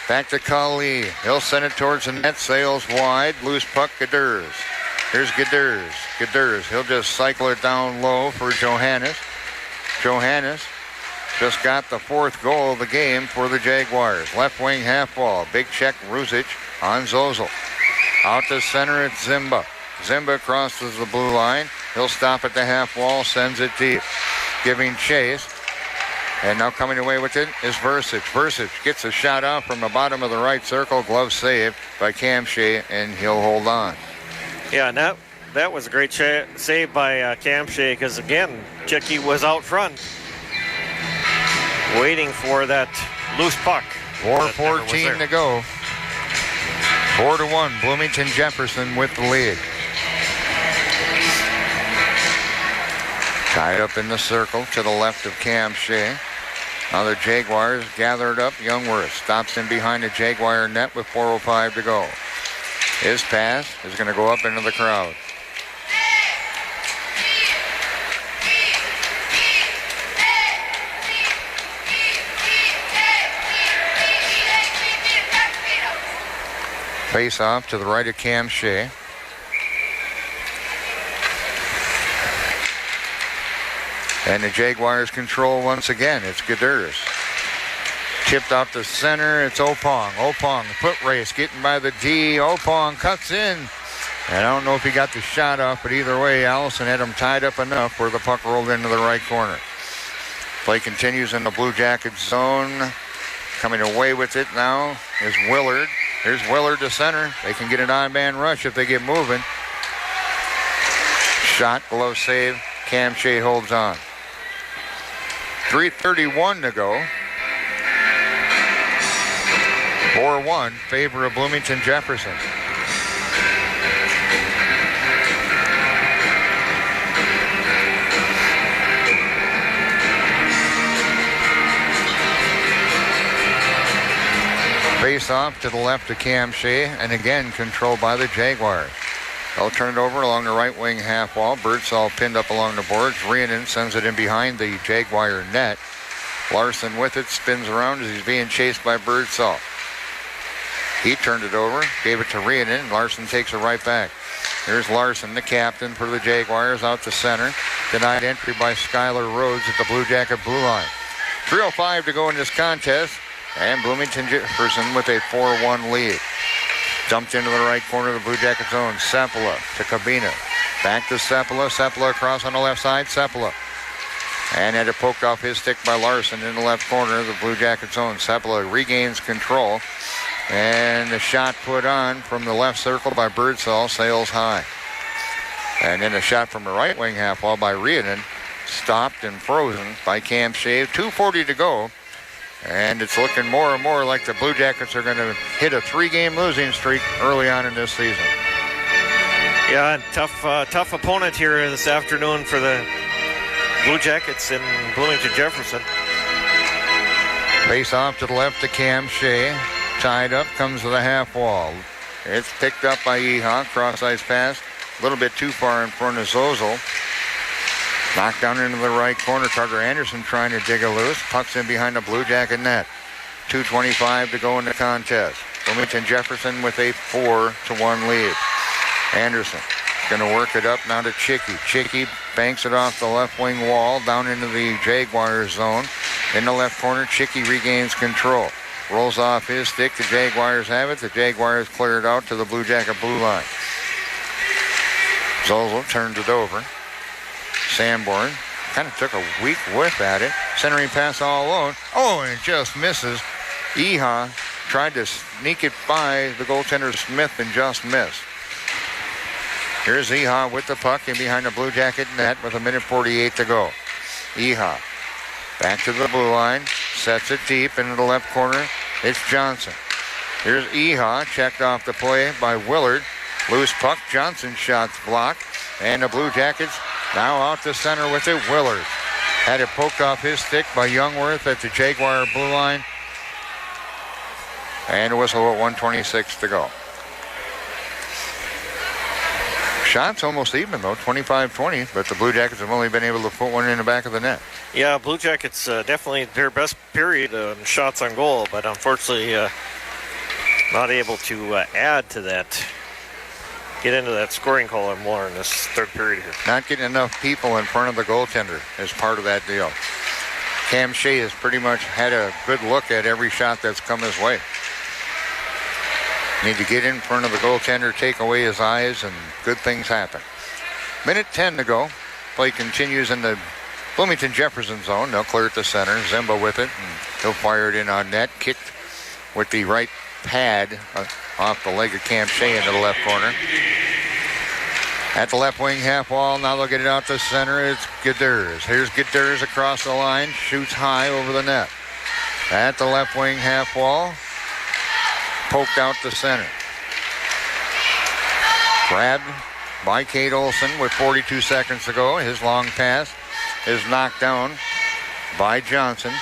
Back to Kali. He'll send it towards the net. Sails wide. Loose puck, Gadurs. Here's Gadurs. Gadurs. He'll just cycle it down low for Johannes. Johannes just got the 4th goal of the game for the Jaguars. Left wing half wall. Big check, Ruzic on Zozel. Out to center, it's Zimba. Zimba crosses the blue line. He'll stop at the half wall, sends it deep. Giving chase. And now coming away with it is Versich. Versich gets a shot out from the bottom of the right circle. Glove save by Cam Shea, and he'll hold on. Yeah, and that was a great save by Cam Shea, because, again, Chicky was out front waiting for that loose puck. 4:14 to go. 4-1, Bloomington Jefferson with the lead. Tied up in the circle to the left of Cam Shea. Now the Jaguars gathered up. Youngworth stops in behind the Jaguar net with 4:05 to go. His pass is going to go up into the crowd. Face off to the right of Cam Shea. And the Jaguars control once again. It's Gadurs. Tipped out to center. It's Opong. Opong, foot race, getting by the D. Opong cuts in. And I don't know if he got the shot off, but either way, Allison had him tied up enough where the puck rolled into the right corner. Play continues in the Blue Jackets zone. Coming away with it now is Willard. Here's Willard to center. They can get an on-man rush if they get moving. Shot, glove save. Cam Shea holds on. 3:31 to go. 4-1, favor of Bloomington Jefferson. Face off to the left of Cam Shea, and again controlled by the Jaguars. They'll turn it over along the right wing half wall. Birdsall pinned up along the boards. Rhiannon sends it in behind the Jaguar net. Larson with it, spins around as he's being chased by Birdsall. He turned it over, gave it to Rhiannon. Larson takes it right back. Here's Larson, the captain for the Jaguars, out to center. Denied entry by Skylar Rhodes at the Blue Jacket blue line. 3:05 to go in this contest, and Bloomington Jefferson with a 4-1 lead. Dumped into the right corner of the Blue Jacket zone. Sepula to Cabina. Back to Sepula. Sepula across on the left side. Sepula. And had it poked off his stick by Larson in the left corner of the Blue Jacket zone. Sepula regains control. And the shot put on from the left circle by Birdsall sails high. And then a shot from the right wing half wall by Rhiannon. Stopped and frozen by Cam Shea. 2:40 to go. And it's looking more and more like the Blue Jackets are going to hit a 3-game losing streak early on in this season. Yeah, and tough opponent here this afternoon for the Blue Jackets in Bloomington Jefferson. Face off to the left to Cam Shea. Tied up, comes to the half wall. It's picked up by Eha. Cross-ice pass. A little bit too far in front of Zozel. Knocked down into the right corner. Carter Anderson trying to dig a loose. Puck's in behind the Blue Jacket net. 2:25 to go in the contest. Bloomington Jefferson with a 4-1 lead. Anderson going to work it up now to Chicky. Chicky banks it off the left wing wall down into the Jaguars zone. In the left corner, Chicky regains control. Rolls off his stick. The Jaguars have it. The Jaguars clear it out to the Blue Jacket blue line. Zozel turns it over. Sanborn kind of took a weak whiff at it. Centering pass all alone. Oh, and it just misses. Eha tried to sneak it by the goaltender Smith and just missed. Here's Eha with the puck in behind the Blue Jacket net with 1:48 to go. Eha back to the blue line. Sets it deep into the left corner. It's Johnson. Here's Eha, checked off the play by Willard. Loose puck, Johnson shots blocked. And the Blue Jackets now out to center with it. Willard had it poked off his stick by Youngworth at the Jaguar blue line. And a whistle at 1:26 to go. Shots almost even though, 25-20, but the Blue Jackets have only been able to put one in the back of the net. Yeah, Blue Jackets definitely their best period on shots on goal, but unfortunately not able to add to that, get into that scoring column more in this third period here. Not getting enough people in front of the goaltender is part of that deal. Cam Shea has pretty much had a good look at every shot that's come his way. Need to get in front of the goaltender, take away his eyes, and good things happen. Minute 10 to go. Play continues in the Bloomington Jefferson zone. They'll clear it to center. Zimba with it, and he'll fire it in on net. Kicked with the right pad off the leg of Cam Shea into the left corner. At the left wing half wall, now they'll get it out to center. It's Geders. Here's Geders across the line, shoots high over the net. At the left wing half wall, poked out to center. Grabbed by Kate Olson with 42 seconds to go. His long pass is knocked down by Johnson.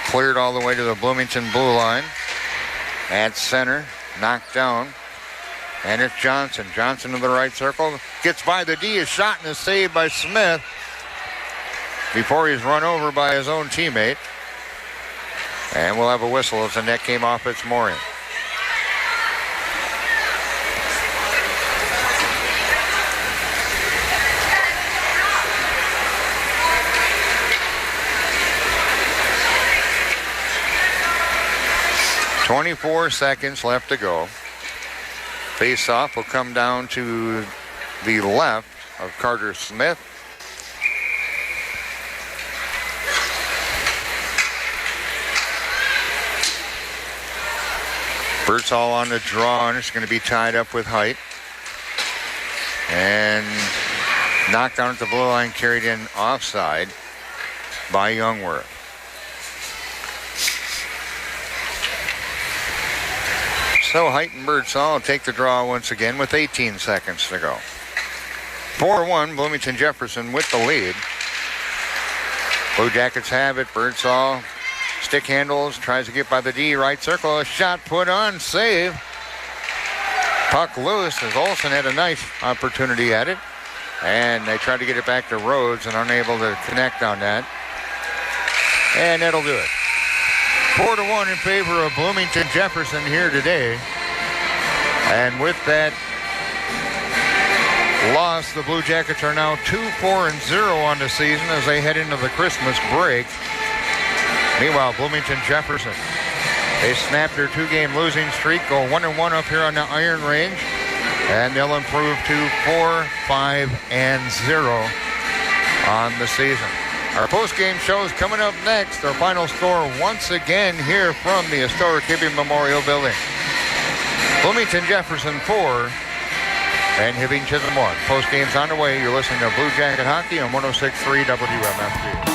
Cleared all the way to the Bloomington blue line. At center, knocked down. And it's Johnson. Johnson to the right circle. Gets by the D. Is shot and is saved by Smith before he's run over by his own teammate. And we'll have a whistle as the net came off its mooring. .24 seconds left to go. Face-off will come down to the left of Carter Smith. Birdsall on the draw, and it's going to be tied up with Height. And knocked down at the blue line, carried in offside by Youngworth. So Height and Birdsall will take the draw once again with 18 seconds to go. 4-1, Bloomington Jefferson with the lead. Blue Jackets have it. Birdsall stick handles, tries to get by the D, right circle, a shot put on, save. Puck loose as Olsen had a nice opportunity at it. And they tried to get it back to Rhodes and unable to connect on that. And that'll do it. 4-1 in favor of Bloomington Jefferson here today. And with that loss, the Blue Jackets are now 2-4-0 on the season as they head into the Christmas break. Meanwhile, Bloomington Jefferson, they snapped their two-game losing streak, go 1-1 up here on the Iron Range, and they'll improve to 4-5-0 on the season. Our post-game show is coming up next. Our final score once again here from the historic Hibbing Memorial Building. Bloomington Jefferson 4 and Hibbing Chisholm 1. Post-game's on the way. You're listening to Blue Jacket Hockey on 106.3 WMFD.